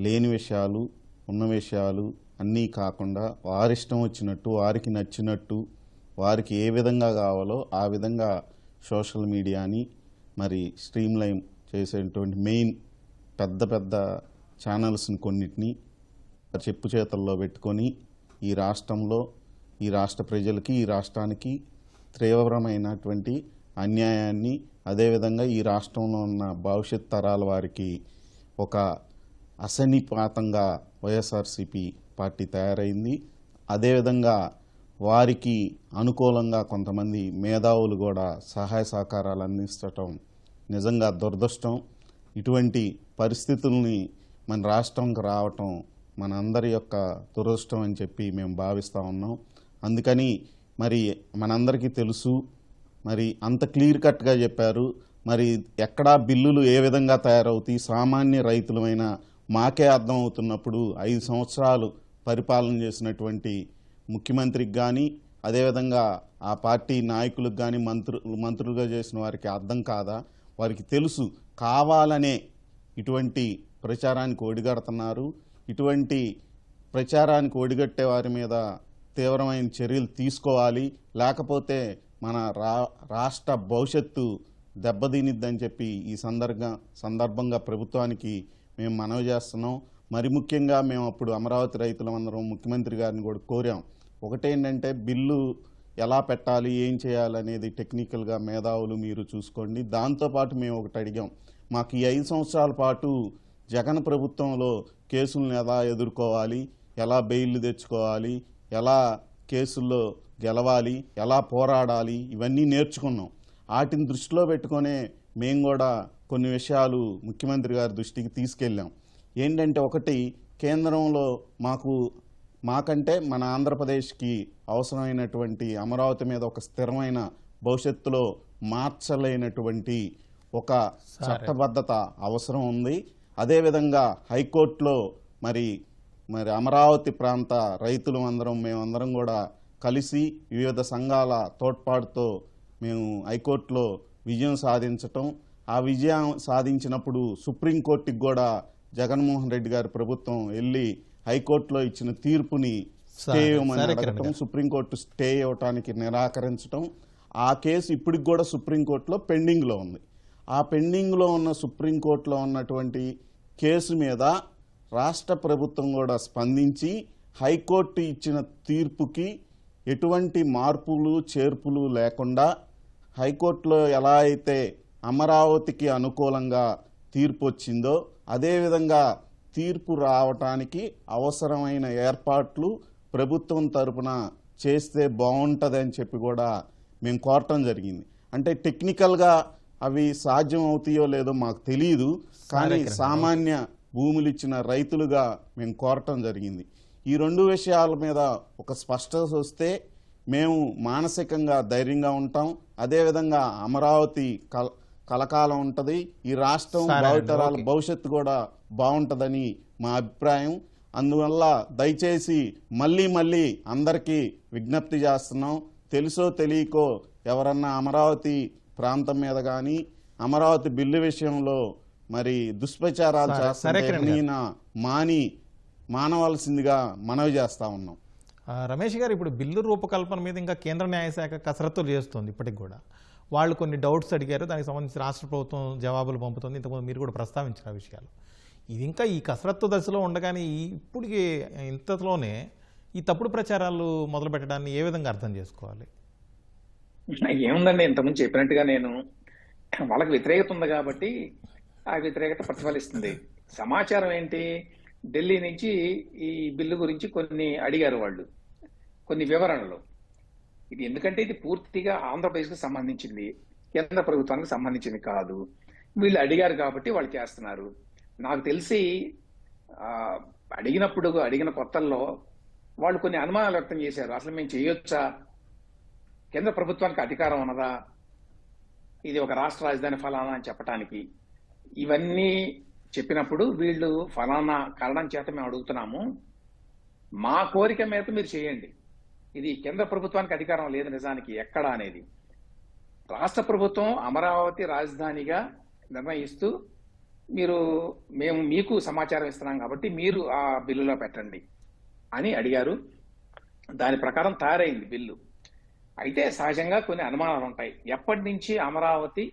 లేని విషయాలు, ఉన్న విషయాలు అన్నీ కాకుండా వారిష్టం వచ్చినట్టు, వారికి నచ్చినట్టు, వారికి ఏ విధంగా కావాలో ఆ విధంగా సోషల్ మీడియాని మరి స్ట్రీమ్ లైన్ చేసేటువంటి మెయిన్ పెద్ద పెద్ద ఛానల్స్ని కొన్నిటిని చెప్పు చేతల్లో పెట్టుకొని ఈ రాష్ట్రంలో ఈ రాష్ట్ర ప్రజలకి, ఈ రాష్ట్రానికి తీవ్రమైనటువంటి అన్యాయాన్ని, అదేవిధంగా ఈ రాష్ట్రంలో ఉన్న భవిష్యత్ తరాల వారికి ఒక అసనిపాతంగా వైఎస్ఆర్సీపీ పార్టీ తయారైంది. అదేవిధంగా వారికి అనుకూలంగా కొంతమంది మేధావులు కూడా సహాయ సహకారాలు అందించటం నిజంగా దురదృష్టం. ఇటువంటి పరిస్థితుల్ని మన రాష్ట్రంకి రావటం మనందరి యొక్క దురదృష్టం అని చెప్పి మేము భావిస్తూ ఉన్నాం. అందుకని మరి మనందరికీ తెలుసు, మరి అంత క్లియర్ కట్గా చెప్పారు. మరి ఎక్కడా బిల్లులు ఏ విధంగా తయారవుతాయి సామాన్య రైతులమైన మాకే అర్థమవుతున్నప్పుడు 5 సంవత్సరాలు పరిపాలన చేసినటువంటి ముఖ్యమంత్రికి కానీ, అదేవిధంగా ఆ పార్టీ నాయకులకు కానీ, మంత్రులుగా చేసిన వారికి అర్థం కాదా? వారికి తెలుసు కావాలనే ఇటువంటి ప్రచారానికి ఒడిగడుతున్నారు. ఇటువంటి ప్రచారానికి ఒడిగట్టే వారి మీద తీవ్రమైన చర్యలు తీసుకోవాలి, లేకపోతే మన రాష్ట్ర భవిష్యత్తు దెబ్బతినిద్దని చెప్పి ఈ సందర్భంగా ప్రభుత్వానికి మేము మనవి చేస్తున్నాం. మరి ముఖ్యంగా మేము అప్పుడు అమరావతి రైతులందరం ముఖ్యమంత్రి గారిని కూడా కోరాం. ఒకటేంటంటే బిల్లు ఎలా పెట్టాలి, ఏం చేయాలనేది టెక్నికల్గా మేధావులు మీరు చూసుకోండి. దాంతోపాటు మేము ఒకటి అడిగాం, మాకు ఈ 5 సంవత్సరాల పాటు జగన్ ప్రభుత్వంలో కేసులను ఎలా ఎదుర్కోవాలి, ఎలా బెయిల్ తెచ్చుకోవాలి, ఎలా కేసుల్లో గెలవాలి, ఎలా పోరాడాలి, ఇవన్నీ నేర్చుకున్నాం. వాటిని దృష్టిలో పెట్టుకొనే మేము కూడా కొన్ని విషయాలు ముఖ్యమంత్రి గారి దృష్టికి తీసుకెళ్ళాం. ఏంటంటే, ఒకటి, కేంద్రంలో మాకంటే మన ఆంధ్రప్రదేశ్కి అవసరమైనటువంటి అమరావతి మీద ఒక స్థిరమైన భవిష్యత్తులో మార్చలేనటువంటి ఒక చట్టబద్ధత అవసరం ఉంది. అదేవిధంగా హైకోర్టులో మరి అమరావతి ప్రాంత రైతులు మేమందరం కూడా కలిసి వివిధ సంఘాల తోడ్పాటుతో మేము హైకోర్టులో విజయం సాధించటం, ఆ విజయం సాధించినప్పుడు సుప్రీంకోర్టుకి కూడా జగన్మోహన్ రెడ్డి గారి ప్రభుత్వం వెళ్ళి హైకోర్టులో ఇచ్చిన తీర్పుని స్టే ఇవ్వమని అడగటం, సుప్రీంకోర్టు స్టే ఇవ్వటానికి నిరాకరించటం. ఆ కేసు ఇప్పటికి కూడా సుప్రీంకోర్టులో పెండింగ్లో ఉంది. ఆ పెండింగ్లో ఉన్న సుప్రీంకోర్టులో ఉన్నటువంటి కేసు మీద రాష్ట్ర ప్రభుత్వం కూడా స్పందించి హైకోర్టు ఇచ్చిన తీర్పుకి ఎటువంటి మార్పులు చేర్పులు లేకుండా హైకోర్టులో ఎలా అయితే అమరావతికి అనుకూలంగా తీర్పు వచ్చిందో అదేవిధంగా తీర్పు రావటానికి అవసరమైన ఏర్పాట్లు ప్రభుత్వం తరపున చేస్తే బాగుంటుందని చెప్పి కూడా మేము కోరటం జరిగింది. అంటే టెక్నికల్గా అవి సాధ్యం అవుతాయో లేదో మాకు తెలియదు, కానీ సామాన్య భూములు ఇచ్చిన రైతులుగా మేము కోరటం జరిగింది. ఈ రెండు విషయాల మీద ఒక స్పష్టత వస్తే మేము మానసికంగా ధైర్యంగా ఉంటాం. అదేవిధంగా అమరావతి కలకాలం ఉంటుంది, ఈ రాష్ట్రం భావితరాల భవిష్యత్తు కూడా బాగుంటుందని మా అభిప్రాయం. అందువల్ల దయచేసి మళ్ళీ అందరికీ విజ్ఞప్తి చేస్తున్నాం, తెలుసో తెలియకో ఎవరన్నా అమరావతి ప్రాంతం మీద కానీ అమరావతి బిల్లు విషయంలో మరి దుష్ప్రచారాలు చేస్తే మానవలసిందిగా మనవి చేస్తా ఉన్నాం. రమేష్ గారు, ఇప్పుడు బిల్లు రూపకల్పన మీద ఇంకా కేంద్ర న్యాయశాఖ కసరత్తులు చేస్తుంది. ఇప్పటికి కూడా వాళ్ళు కొన్ని డౌట్స్ అడిగారు, దానికి సంబంధించి రాష్ట్ర ప్రభుత్వం జవాబులు పంపుతుంది. ఇంతకుముందు మీరు కూడా ప్రస్తావించిన విషయాలు. ఇది ఇంకా ఈ కసరత్తు దశలో ఉండగానే ఇప్పటికి ఇంతలోనే ఈ తప్పుడు ప్రచారాలు మొదలు పెట్టడాన్ని ఏ విధంగా అర్థం చేసుకోవాలి? ఏముందండి, ఇంతకుముందు చెప్పినట్టుగా నేను వాళ్ళకి వ్యతిరేకత ఉంది కాబట్టి ఆ వ్యతిరేకత ప్రతిఫలిస్తుంది. సమాచారం ఏంటి, ఢిల్లీ నుంచి ఈ బిల్లు గురించి కొన్ని అడిగారు వాళ్ళు, కొన్ని వివరణలు. ఇది ఎందుకంటే ఇది పూర్తిగా ఆంధ్రప్రదేశ్కి సంబంధించింది, కేంద్ర ప్రభుత్వానికి సంబంధించింది కాదు. వీళ్ళు అడిగారు కాబట్టి వాళ్ళు చేస్తున్నారు. నాకు తెలిసి అడిగిన కొత్తల్లో వాళ్ళు కొన్ని అనుమానాలు వ్యక్తం చేశారు. అసలు మేము చేయొచ్చా, కేంద్ర ప్రభుత్వానికి అధికారం ఉన్నదా, ఇది ఒక రాష్ట్ర రాజధాని ఫలానా అని చెప్పడానికి. ఇవన్నీ చెప్పినప్పుడు వీళ్ళు ఫలానా కారణం చేత మేము అడుగుతున్నాము, మా కోరిక మేరకు మీరు చేయండి, ఇది కేంద్ర ప్రభుత్వానికి అధికారం లేదు నిజానికి ఎక్కడ అనేది. రాష్ట్ర ప్రభుత్వం అమరావతి రాజధానిగా నిర్ణయిస్తూ మేము మీకు సమాచారం ఇస్తున్నాం కాబట్టి మీరు ఆ బిల్లులో పెట్టండి అని అడిగారు. దాని ప్రకారం తయారైంది బిల్లు. అయితే సహజంగా కొన్ని అనుమానాలు ఉంటాయి. ఎప్పటి నుంచి అమరావతి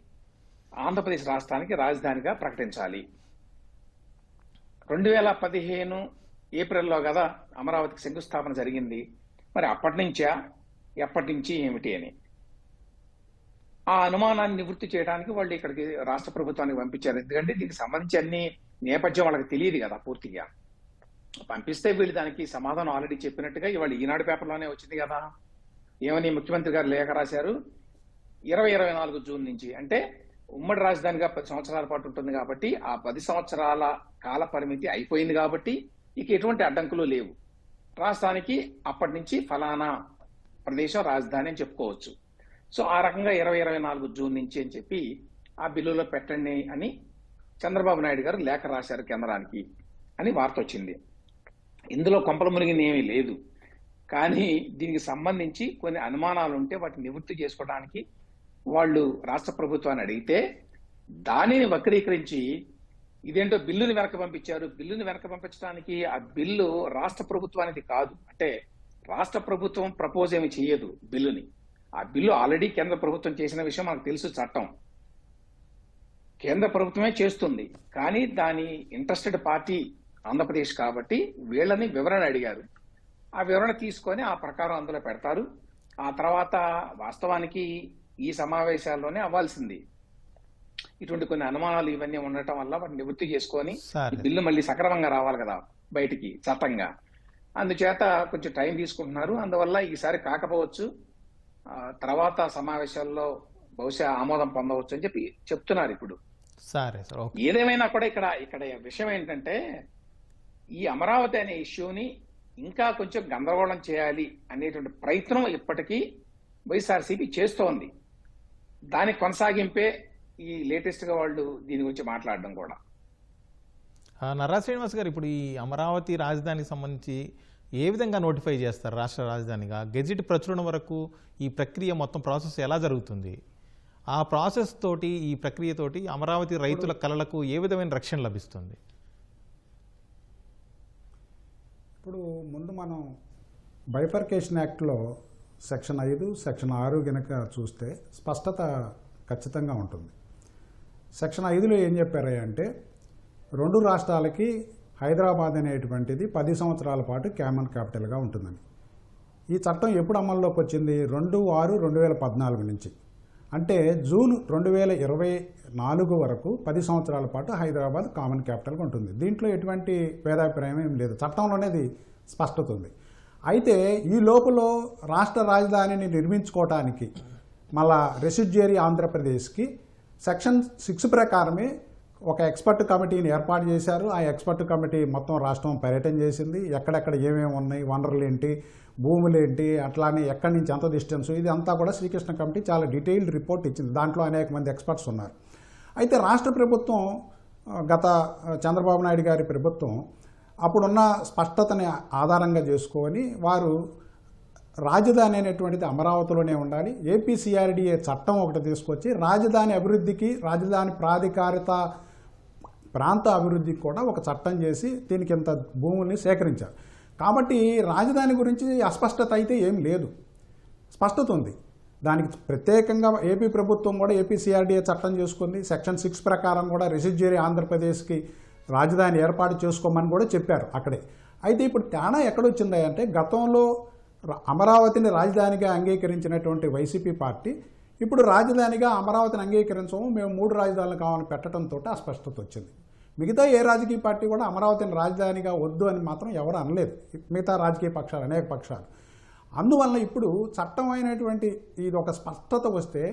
ఆంధ్రప్రదేశ్ రాష్ట్రానికి రాజధానిగా ప్రకటించాలి? 2015 ఏప్రిల్లో కదా అమరావతికి శంకుస్థాపన జరిగింది. మరి అప్పటి నుంచా, ఎప్పటి నుంచి ఏమిటి అని ఆ అనుమానాన్ని నివృత్తి చేయడానికి వాళ్ళు ఇక్కడికి రాష్ట్ర ప్రభుత్వానికి పంపించారు. ఎందుకంటే దీనికి సంబంధించి అన్ని నేపథ్యం వాళ్ళకి తెలియదు కదా పూర్తిగా. పంపిస్తే వీళ్ళు దానికి సమాధానం ఆల్రెడీ చెప్పినట్టుగా ఇవాళ ఈనాడు పేపర్లోనే వచ్చింది కదా. ఏమని ముఖ్యమంత్రి గారు లేఖ రాశారు, 2024 జూన్ నుంచి, అంటే ఉమ్మడి రాజధానిగా 10 సంవత్సరాల పాటు ఉంటుంది కాబట్టి ఆ 10 సంవత్సరాల కాల పరిమితి అయిపోయింది కాబట్టి ఇక ఎటువంటి అడ్డంకులు లేవు. రాష్ట్రానికి అప్పటి నుంచి ఫలానా ప్రదేశం రాజధాని అని చెప్పుకోవచ్చు. సో ఆ రకంగా 2024 జూన్ నుంచి అని చెప్పి ఆ బిల్లులో పెట్టండి అని చంద్రబాబు నాయుడు గారు లేఖ రాశారు కేంద్రానికి అని వార్త వచ్చింది. ఇందులో కొంపల మునిగింది ఏమీ లేదు. కానీ దీనికి సంబంధించి కొన్ని అనుమానాలు ఉంటే వాటిని నివృత్తి చేసుకోవడానికి వాళ్ళు రాష్ట్ర ప్రభుత్వాన్ని అడిగితే దానిని వక్రీకరించి ఇదేంటో బిల్లుని వెనక పంపించారు. బిల్లుని వెనక పంపించడానికి ఆ బిల్లు రాష్ట్ర ప్రభుత్వానికి కాదు, అంటే రాష్ట్ర ప్రభుత్వం ప్రపోజ్ ఏమి చేయదు బిల్లుని. ఆ బిల్లు ఆల్రెడీ కేంద్ర ప్రభుత్వం చేసిన విషయం మనకు తెలుసు. చట్టం కేంద్ర ప్రభుత్వమే చేస్తుంది, కానీ దాని ఇంట్రెస్టెడ్ పార్టీ ఆంధ్రప్రదేశ్ కాబట్టి వీళ్ళని వివరణ అడిగారు. ఆ వివరణ తీసుకొని ఆ ప్రకారం అందులో పెడతారు. ఆ తర్వాత వాస్తవానికి ఈ సమావేశాల్లోనే అవ్వాల్సింది. ఇటువంటి కొన్ని అనుమానాలు ఇవన్నీ ఉండటం వల్ల వాటిని నివృత్తి చేసుకొని సరే. ఈ బిల్లు మళ్ళీ సక్రమంగా రావాలి కదా బయటికి చట్టంగా. అందుచేత కొంచెం టైం తీసుకుంటున్నారు. అందువల్ల ఈసారి కాకపోవచ్చు, తర్వాత సమావేశాల్లో బహుశా ఆమోదం పొందవచ్చు అని చెప్తున్నారు ఇప్పుడు. సరే సార్, ఓకే. ఏదేమైనా కూడా ఇక్కడ విషయం ఏంటంటే, ఈ అమరావతి అనే ఇష్యూని ఇంకా కొంచెం గందరగోళం చేయాలి అనేటువంటి ప్రయత్నం ఇప్పటికీ వైఎస్ఆర్సీపీ చేస్తోంది. దాని కొనసాగింపే ఈ లేటెస్ట్ గా వాళ్ళు దీని గురించి మాట్లాడడం కూడా. నర్రా శ్రీనివాస్ గారు, ఇప్పుడు ఈ అమరావతి రాజధానికి సంబంధించి ఏ విధంగా నోటిఫై చేస్తారు రాష్ట్ర రాజధానిగా? గెజిట్ ప్రచురణ వరకు ఈ ప్రక్రియ మొత్తం ప్రాసెస్ ఎలా జరుగుతుంది? ఆ ప్రాసెస్ తోటి, ఈ ప్రక్రియతోటి అమరావతి రైతుల కళలకు ఏ విధమైన రక్షణ లభిస్తుంది? ఇప్పుడు ముందు మనం బైఫర్కేషన్ యాక్ట్లో సెక్షన్ 5, సెక్షన్ 6 కనుక చూస్తే స్పష్టత ఖచ్చితంగా ఉంటుంది. సెక్షన్ 5లో ఏం చెప్పారు అంటే, 2 రాష్ట్రాలకి హైదరాబాద్ అనేటువంటిది 10 సంవత్సరాల పాటు కామన్ క్యాపిటల్గా ఉంటుందని. ఈ చట్టం ఎప్పుడు అమల్లోకి వచ్చింది? 2/6/2014 నుంచి. అంటే జూన్ 2024 వరకు 10 సంవత్సరాల పాటు హైదరాబాద్ కామన్ క్యాపిటల్గా ఉంటుంది. దీంట్లో ఎటువంటి భేదాభిప్రాయం ఏం లేదు, చట్టంలోనేది స్పష్టత ఉంది. అయితే ఈ లోపల రాష్ట్ర రాజధానిని నిర్మించుకోవటానికి మళ్ళా రెసిడ్యూరీ ఆంధ్రప్రదేశ్కి సెక్షన్ 6 ప్రకారమే ఒక ఎక్స్పర్ట్ కమిటీని ఏర్పాటు చేశారు. ఆ ఎక్స్పర్ట్ కమిటీ మొత్తం రాష్ట్రం పర్యటన చేసింది. ఎక్కడెక్కడ ఏమేమి ఉన్నాయి, వనరులు ఏంటి, భూములు ఏంటి, అట్లానే ఎక్కడి నుంచి ఎంత డిస్టెన్స్, ఇది అంతా కూడా శ్రీకృష్ణ కమిటీ చాలా డీటెయిల్డ్ రిపోర్ట్ ఇచ్చింది. దాంట్లో అనేక మంది ఎక్స్పర్ట్స్ ఉన్నారు. అయితే రాష్ట్ర ప్రభుత్వం, గత చంద్రబాబు నాయుడు గారి ప్రభుత్వం అప్పుడున్న స్పష్టతని ఆధారంగా చేసుకొని వారు రాజధాని అనేటువంటిది అమరావతిలోనే ఉండాలి, ఏపీసీఆర్డీఏ చట్టం ఒకటి తీసుకొచ్చి రాజధాని అభివృద్ధికి, రాజధాని ప్రాధికారిత ప్రాంత అభివృద్ధికి కూడా ఒక చట్టం చేసి దీనికి ఇంత భూముల్ని సేకరించారు. కాబట్టి రాజధాని గురించి అస్పష్టత అయితే ఏం లేదు, స్పష్టత ఉంది. దానికి ప్రత్యేకంగా ఏపీ ప్రభుత్వం కూడా ఏపీసీఆర్డీఏ చట్టం చేసుకుంది. సెక్షన్ 6 ప్రకారం కూడా రెసిడ్యూరీ ఆంధ్రప్రదేశ్కి రాజధాని ఏర్పాటు చేసుకోమని కూడా చెప్పారు అక్కడే. అయితే ఇప్పుడు తేడా ఎక్కడొచ్చింది అంటే, గతంలో అమరావతిని రాజధానిగా అంగీకరించినటువంటి వైసీపీ పార్టీ ఇప్పుడు రాజధానిగా అమరావతిని అంగీకరించము, మేము 3 రాజధానులు కావాలని పెట్టడంతో అస్పష్టత వచ్చింది. మిగతా ఏ రాజకీయ పార్టీ కూడా అమరావతిని రాజధానిగా వద్దు అని మాత్రం ఎవరు అనలేదు, మిగతా రాజకీయ పక్షాలు, అనేక పక్షాలు. అందువల్ల ఇప్పుడు చట్టమైనటువంటి ఇది ఒక స్పష్టత వస్తే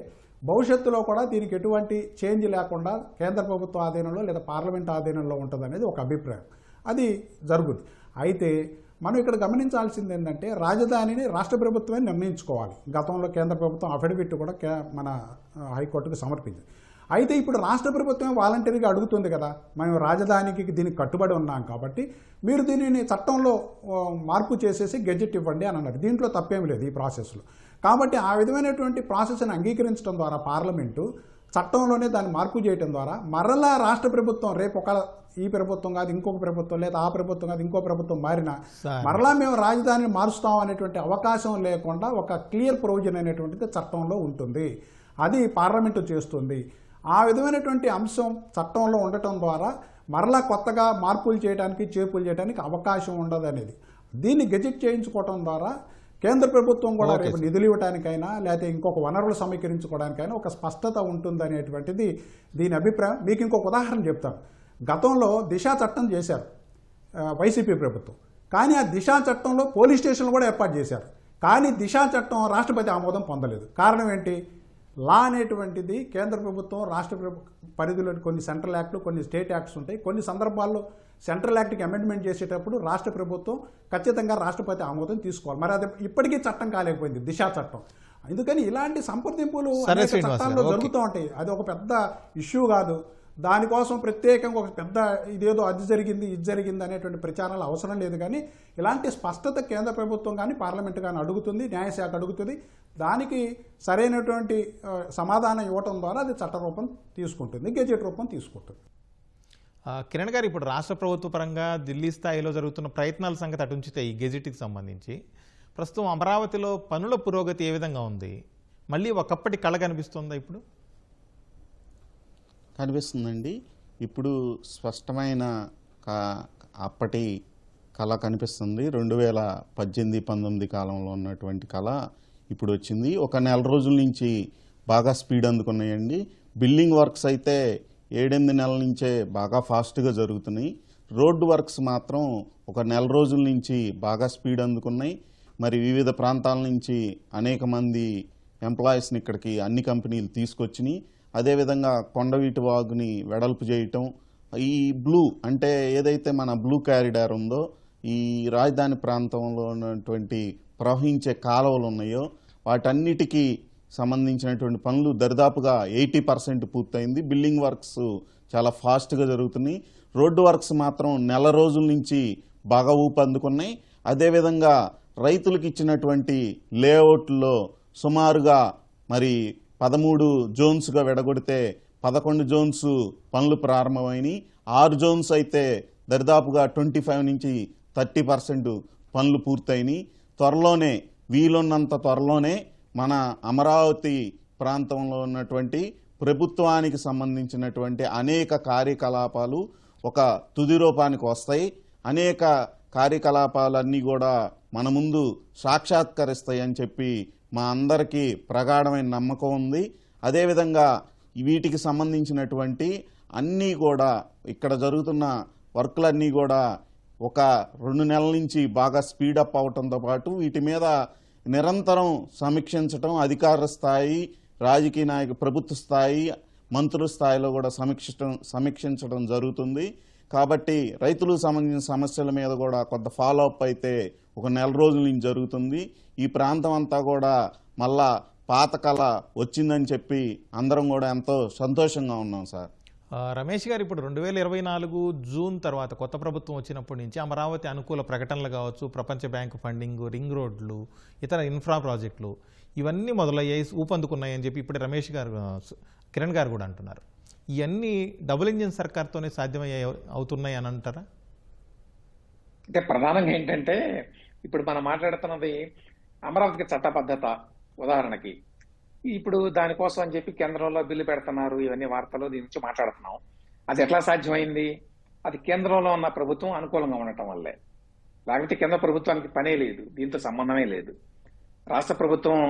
భవిష్యత్తులో కూడా దీనికి ఎటువంటి చేంజ్ లేకుండా కేంద్ర ప్రభుత్వ ఆధీనంలో లేదా పార్లమెంట్ ఆధీనంలో ఉంటుంది అనేది ఒక అభిప్రాయం. అది జరుగుతుంది. అయితే మనం ఇక్కడ గమనించాల్సింది ఏంటంటే, రాజధానిని రాష్ట్ర ప్రభుత్వమే నిర్ణయించుకోవాలి. గతంలో కేంద్ర ప్రభుత్వం అఫిడవిట్ కూడా మన హైకోర్టుకు సమర్పించింది. అయితే ఇప్పుడు రాష్ట్ర ప్రభుత్వం వాలంటరీగా అడుగుతుంది కదా, మేము రాజధానికి దీనికి కట్టుబడి ఉన్నాం కాబట్టి మీరు దీనిని చట్టంలో మార్పు చేసేసి గెజెట్ ఇవ్వండి అని అన్నారు. దీంట్లో తప్పేమీ లేదు ఈ ప్రాసెస్లో. కాబట్టి ఆ విధమైనటువంటి ప్రాసెస్ని అంగీకరించడం ద్వారా పార్లమెంటు చట్టంలోనే దాన్ని మార్పు చేయడం ద్వారా మరలా రాష్ట్ర ప్రభుత్వం రేపు ఒక ఈ ప్రభుత్వం కాదు ఇంకొక ప్రభుత్వం, లేదా ఆ ప్రభుత్వం కాదు ఇంకో ప్రభుత్వం మారినా మరలా మేము రాజధానిని మారుస్తాం అనేటువంటి అవకాశం లేకుండా ఒక క్లియర్ ప్రొవిజన్ అనేటువంటిది చట్టంలో ఉంటుంది. అది పార్లమెంటు చేస్తుంది. ఆ విధమైనటువంటి అంశం చట్టంలో ఉండటం ద్వారా మరలా కొత్తగా మార్పులు చేయడానికి, చేర్పులు చేయడానికి అవకాశం ఉండదు అనేది. దీన్ని గెజెట్ చేయించుకోవడం ద్వారా కేంద్ర ప్రభుత్వం కూడా రేపు నిధులు ఇవ్వడానికైనా లేకపోతే ఇంకొక వనరులు సమీకరించుకోవడానికైనా ఒక స్పష్టత ఉంటుంది అనేటువంటిది దీని అభిప్రాయం. మీకు ఇంకొక ఉదాహరణ చెప్తాను. గతంలో దిశా చట్టం చేశారు వైసీపీ ప్రభుత్వం, కానీ ఆ దిశా చట్టంలో పోలీస్ స్టేషన్లు కూడా ఏర్పాటు చేశారు. కానీ దిశా చట్టం రాష్ట్రపతి ఆమోదం పొందలేదు. కారణం ఏంటి? లా అనేటువంటిది కేంద్ర ప్రభుత్వం, రాష్ట్ర పరిధిలో కొన్ని సెంట్రల్ యాక్ట్లు, కొన్ని స్టేట్ యాక్ట్స్ ఉంటాయి. కొన్ని సందర్భాల్లో సెంట్రల్ యాక్ట్కి అమెండ్మెంట్ చేసేటప్పుడు రాష్ట్ర ప్రభుత్వం ఖచ్చితంగా రాష్ట్రపతి ఆమోదం తీసుకోవాలి. మరి అది ఇప్పటికీ చట్టం కాలేకపోయింది దిశా చట్టం. అందుకని ఇలాంటి సంప్రదింపులు అనేక చట్టాల్లో జరుగుతూ ఉంటాయి. అది ఒక పెద్ద ఇష్యూ కాదు. దానికోసం ప్రత్యేకంగా ఒక పెద్ద ఇదేదో అది జరిగింది ఇది జరిగింది అనేటువంటి ప్రచారాలు అవసరం లేదు. కానీ ఇలాంటి స్పష్టత కేంద్ర ప్రభుత్వం కానీ పార్లమెంట్ కానీ అడుగుతుంది, న్యాయశాఖ అడుగుతుంది. దానికి సరైనటువంటి సమాధానం ఇవ్వటం ద్వారా అది చట్ట రూపం తీసుకుంటుంది, గెజెట్ రూపం తీసుకుంటుంది. కిరణ్ గారు, ఇప్పుడు రాష్ట్ర ప్రభుత్వ పరంగా ఢిల్లీ స్థాయిలో జరుగుతున్న ప్రయత్నాల సంగతి అటుంచితే ఈ గెజెట్కి సంబంధించి ప్రస్తుతం అమరావతిలో పనుల పురోగతి ఏ విధంగా ఉంది? మళ్ళీ ఒకప్పటి కళ కనిపిస్తుందా? ఇప్పుడు కనిపిస్తుందండి. ఇప్పుడు స్పష్టమైన అప్పటి కళ కనిపిస్తుంది. 2018-19 కాలంలో ఉన్నటువంటి కళ ఇప్పుడు వచ్చింది. ఒక నెల రోజుల నుంచి బాగా స్పీడ్ అందుకున్నాయండి. బిల్డింగ్ వర్క్స్ అయితే 7-8 నెలల నుంచే బాగా ఫాస్ట్గా జరుగుతున్నాయి. రోడ్డు వర్క్స్ మాత్రం ఒక నెల రోజుల నుంచి బాగా స్పీడ్ అందుకున్నాయి. మరి వివిధ ప్రాంతాల నుంచి అనేక మంది ఎంప్లాయీస్ని ఇక్కడికి అన్ని కంపెనీలు తీసుకొచ్చినాయి. అదేవిధంగా కొండవీటి వాగుని వెడల్పు చేయటం, ఈ బ్లూ అంటే ఏదైతే మన బ్లూ కారిడార్ ఉందో ఈ రాజధాని ప్రాంతంలో ఉన్నటువంటి ప్రవహించే కాలువలు ఉన్నాయో వాటన్నిటికీ సంబంధించినటువంటి పనులు దరిదాపుగా 80% పూర్తయింది. బిల్డింగ్ వర్క్స్ చాలా ఫాస్ట్గా జరుగుతున్నాయి. రోడ్డు వర్క్స్ మాత్రం నెల రోజుల నుంచి బాగా ఊపందుకున్నాయి. అదేవిధంగా రైతులకు ఇచ్చినటువంటి లేఅవుట్లో సుమారుగా మరి 13 జోన్స్గా విడగొడితే 11 జోన్స్ పనులు ప్రారంభమైనవి. 6 జోన్స్ అయితే దరిదాపుగా 25 నుంచి 30% పనులు పూర్తయినాయి. త్వరలోనే వీలున్నంత త్వరలోనే మన అమరావతి ప్రాంతంలో ఉన్నటువంటి ప్రభుత్వానికి సంబంధించినటువంటి అనేక కార్యకలాపాలు ఒక తుది రూపానికి వస్తాయి. అనేక కార్యకలాపాలన్నీ కూడా మన ముందు సాక్షాత్కరిస్తాయని చెప్పి మా అందరికీ ప్రగాఢమైన నమ్మకం ఉంది. అదేవిధంగా వీటికి సంబంధించినటువంటి అన్నీ కూడా ఇక్కడ జరుగుతున్న వర్క్లన్నీ కూడా ఒక 2 నెలల నుంచి బాగా స్పీడప్ అవటంతో పాటు వీటి మీద నిరంతరం సమీక్షించటం, అధికార స్థాయి, రాజకీయ నాయక ప్రభుత్వ స్థాయి, మంత్రుల స్థాయిలో కూడా సమీక్షించడం జరుగుతుంది. కాబట్టి రైతులకు సంబంధించిన సమస్యల మీద కూడా కొంత ఫాలో అప్ అయితే ఒక నెల రోజుల నుంచి జరుగుతుంది. ఈ ప్రాంతం అంతా కూడా మళ్ళా పాత కళ వచ్చిందని చెప్పి అందరం కూడా ఎంతో సంతోషంగా ఉన్నాం సార్. రమేష్ గారు, ఇప్పుడు 2024 జూన్ తర్వాత కొత్త ప్రభుత్వం వచ్చినప్పటి నుంచి అమరావతి అనుకూల ప్రకటనలు కావచ్చు, ప్రపంచ బ్యాంకు ఫండింగ్, రింగ్ రోడ్లు, ఇతర ఇన్ఫ్రా ప్రాజెక్టులు ఇవన్నీ మొదలయ్యాయి, ఊపందుకున్నాయని చెప్పి ఇప్పుడు రమేష్ గారు, కిరణ్ గారు కూడా అంటున్నారు. ఇవన్నీ డబుల్ ఇంజిన్ సర్కార్తోనే సాధ్యమయ్యే అవుతున్నాయి అని అంటారా? అంటే ప్రధానంగా ఏంటంటే ఇప్పుడు మనం మాట్లాడుతున్నది అమరావతికి చట్టబద్ధత. ఉదాహరణకి ఇప్పుడు దానికోసం అని చెప్పి కేంద్రంలో బిల్లు పెడుతున్నారు, ఇవన్నీ వార్తలు దీని నుంచి మాట్లాడుతున్నాం. అది ఎట్లా సాధ్యమైంది? అది కేంద్రంలో ఉన్న ప్రభుత్వం అనుకూలంగా ఉండటం వల్లే. లేకపోతే కేంద్ర ప్రభుత్వానికి పనే లేదు, దీంతో సంబంధమే లేదు. రాష్ట్ర ప్రభుత్వం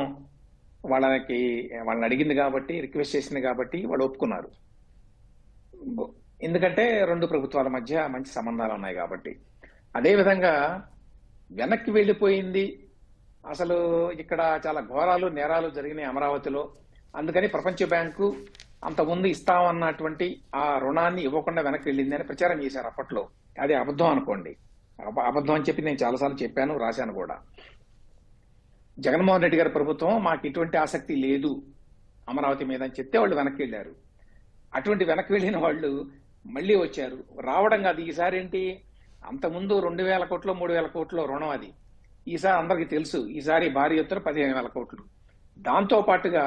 వాళ్ళని అడిగింది కాబట్టి, రిక్వెస్ట్ చేసింది కాబట్టి వాళ్ళు ఒప్పుకున్నారు. ఎందుకంటే 2 ప్రభుత్వాల మధ్య మంచి సంబంధాలు ఉన్నాయి కాబట్టి. అదేవిధంగా వెనక్కి వెళ్ళిపోయింది, అసలు ఇక్కడ చాలా ఘోరాలు నేరాలు జరిగినాయి అమరావతిలో, అందుకని ప్రపంచ బ్యాంకు అంతకుముందు ఇస్తామన్నటువంటి ఆ రుణాన్ని ఇవ్వకుండా వెనక్కి వెళ్ళింది అని ప్రచారం చేశారు అప్పట్లో. అది అబద్ధం అనుకోండి. అబద్ధం అని చెప్పి నేను చాలాసార్లు చెప్పాను, రాశాను కూడా. జగన్మోహన్ రెడ్డి గారి ప్రభుత్వం మాకు ఇటువంటి ఆసక్తి లేదు అమరావతి మీద అని చెప్తే వాళ్ళు వెనక్కి వెళ్ళారు. అటువంటి వెనక్కి వెళ్ళిన వాళ్ళు మళ్ళీ వచ్చారు. రావడం కాదు, ఈసారి ఏంటి, అంతకుముందు 2,000 కోట్లు 3,000 కోట్లు రుణం, అది ఈసారి అందరికీ తెలుసు. ఈసారి భారీ ఎత్తున 15,000 కోట్లు. దాంతో పాటుగా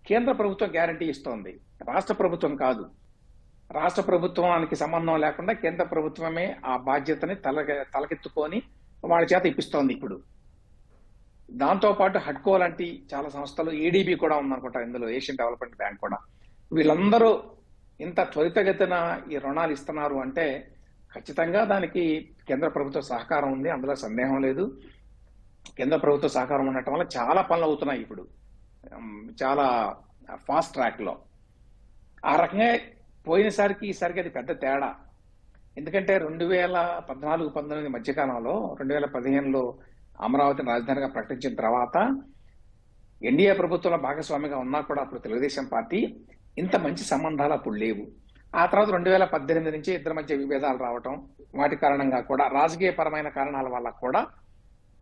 కేంద్ర ప్రభుత్వం గ్యారంటీ ఇస్తోంది, రాష్ట్ర ప్రభుత్వం కాదు. రాష్ట్ర ప్రభుత్వానికి సంబంధం లేకుండా కేంద్ర ప్రభుత్వమే ఆ బాధ్యతని తలకెత్తుకొని వాళ్ళ చేత ఇప్పిస్తోంది ఇప్పుడు. దాంతో పాటు హడ్కో లాంటి చాలా సంస్థలు, ఏడీబీ కూడా ఉందనుకుంటా ఇందులో, ఏషియన్ డెవలప్మెంట్ బ్యాంక్ కూడా. వీళ్ళందరూ ఇంత త్వరితగతిన ఈ రుణాలు ఇస్తున్నారు అంటే ఖచ్చితంగా దానికి కేంద్ర ప్రభుత్వ సహకారం ఉంది, అందులో సందేహం లేదు. కేంద్ర ప్రభుత్వ సహకారం ఉండటం వల్ల చాలా పనులు అవుతున్నాయి ఇప్పుడు, చాలా ఫాస్ట్ ట్రాక్ లో. ఆ రకంగా పోయినసారికి ఈసారికి అది పెద్ద తేడా. ఎందుకంటే 2014-19 మధ్యకాలంలో 2015లో అమరావతిని రాజధానిగా ప్రకటించిన తర్వాత ఎన్డీఏ ప్రభుత్వంలో భాగస్వామిగా ఉన్నా కూడా అప్పుడు తెలుగుదేశం పార్టీ ఇంత మంచి సంబంధాలు అప్పుడు లేవు. ఆ తర్వాత 2018 నుంచి ఇద్దరి మధ్య విభేదాలు రావటం, వాటి కారణంగా కూడా రాజకీయపరమైన కారణాల వల్ల కూడా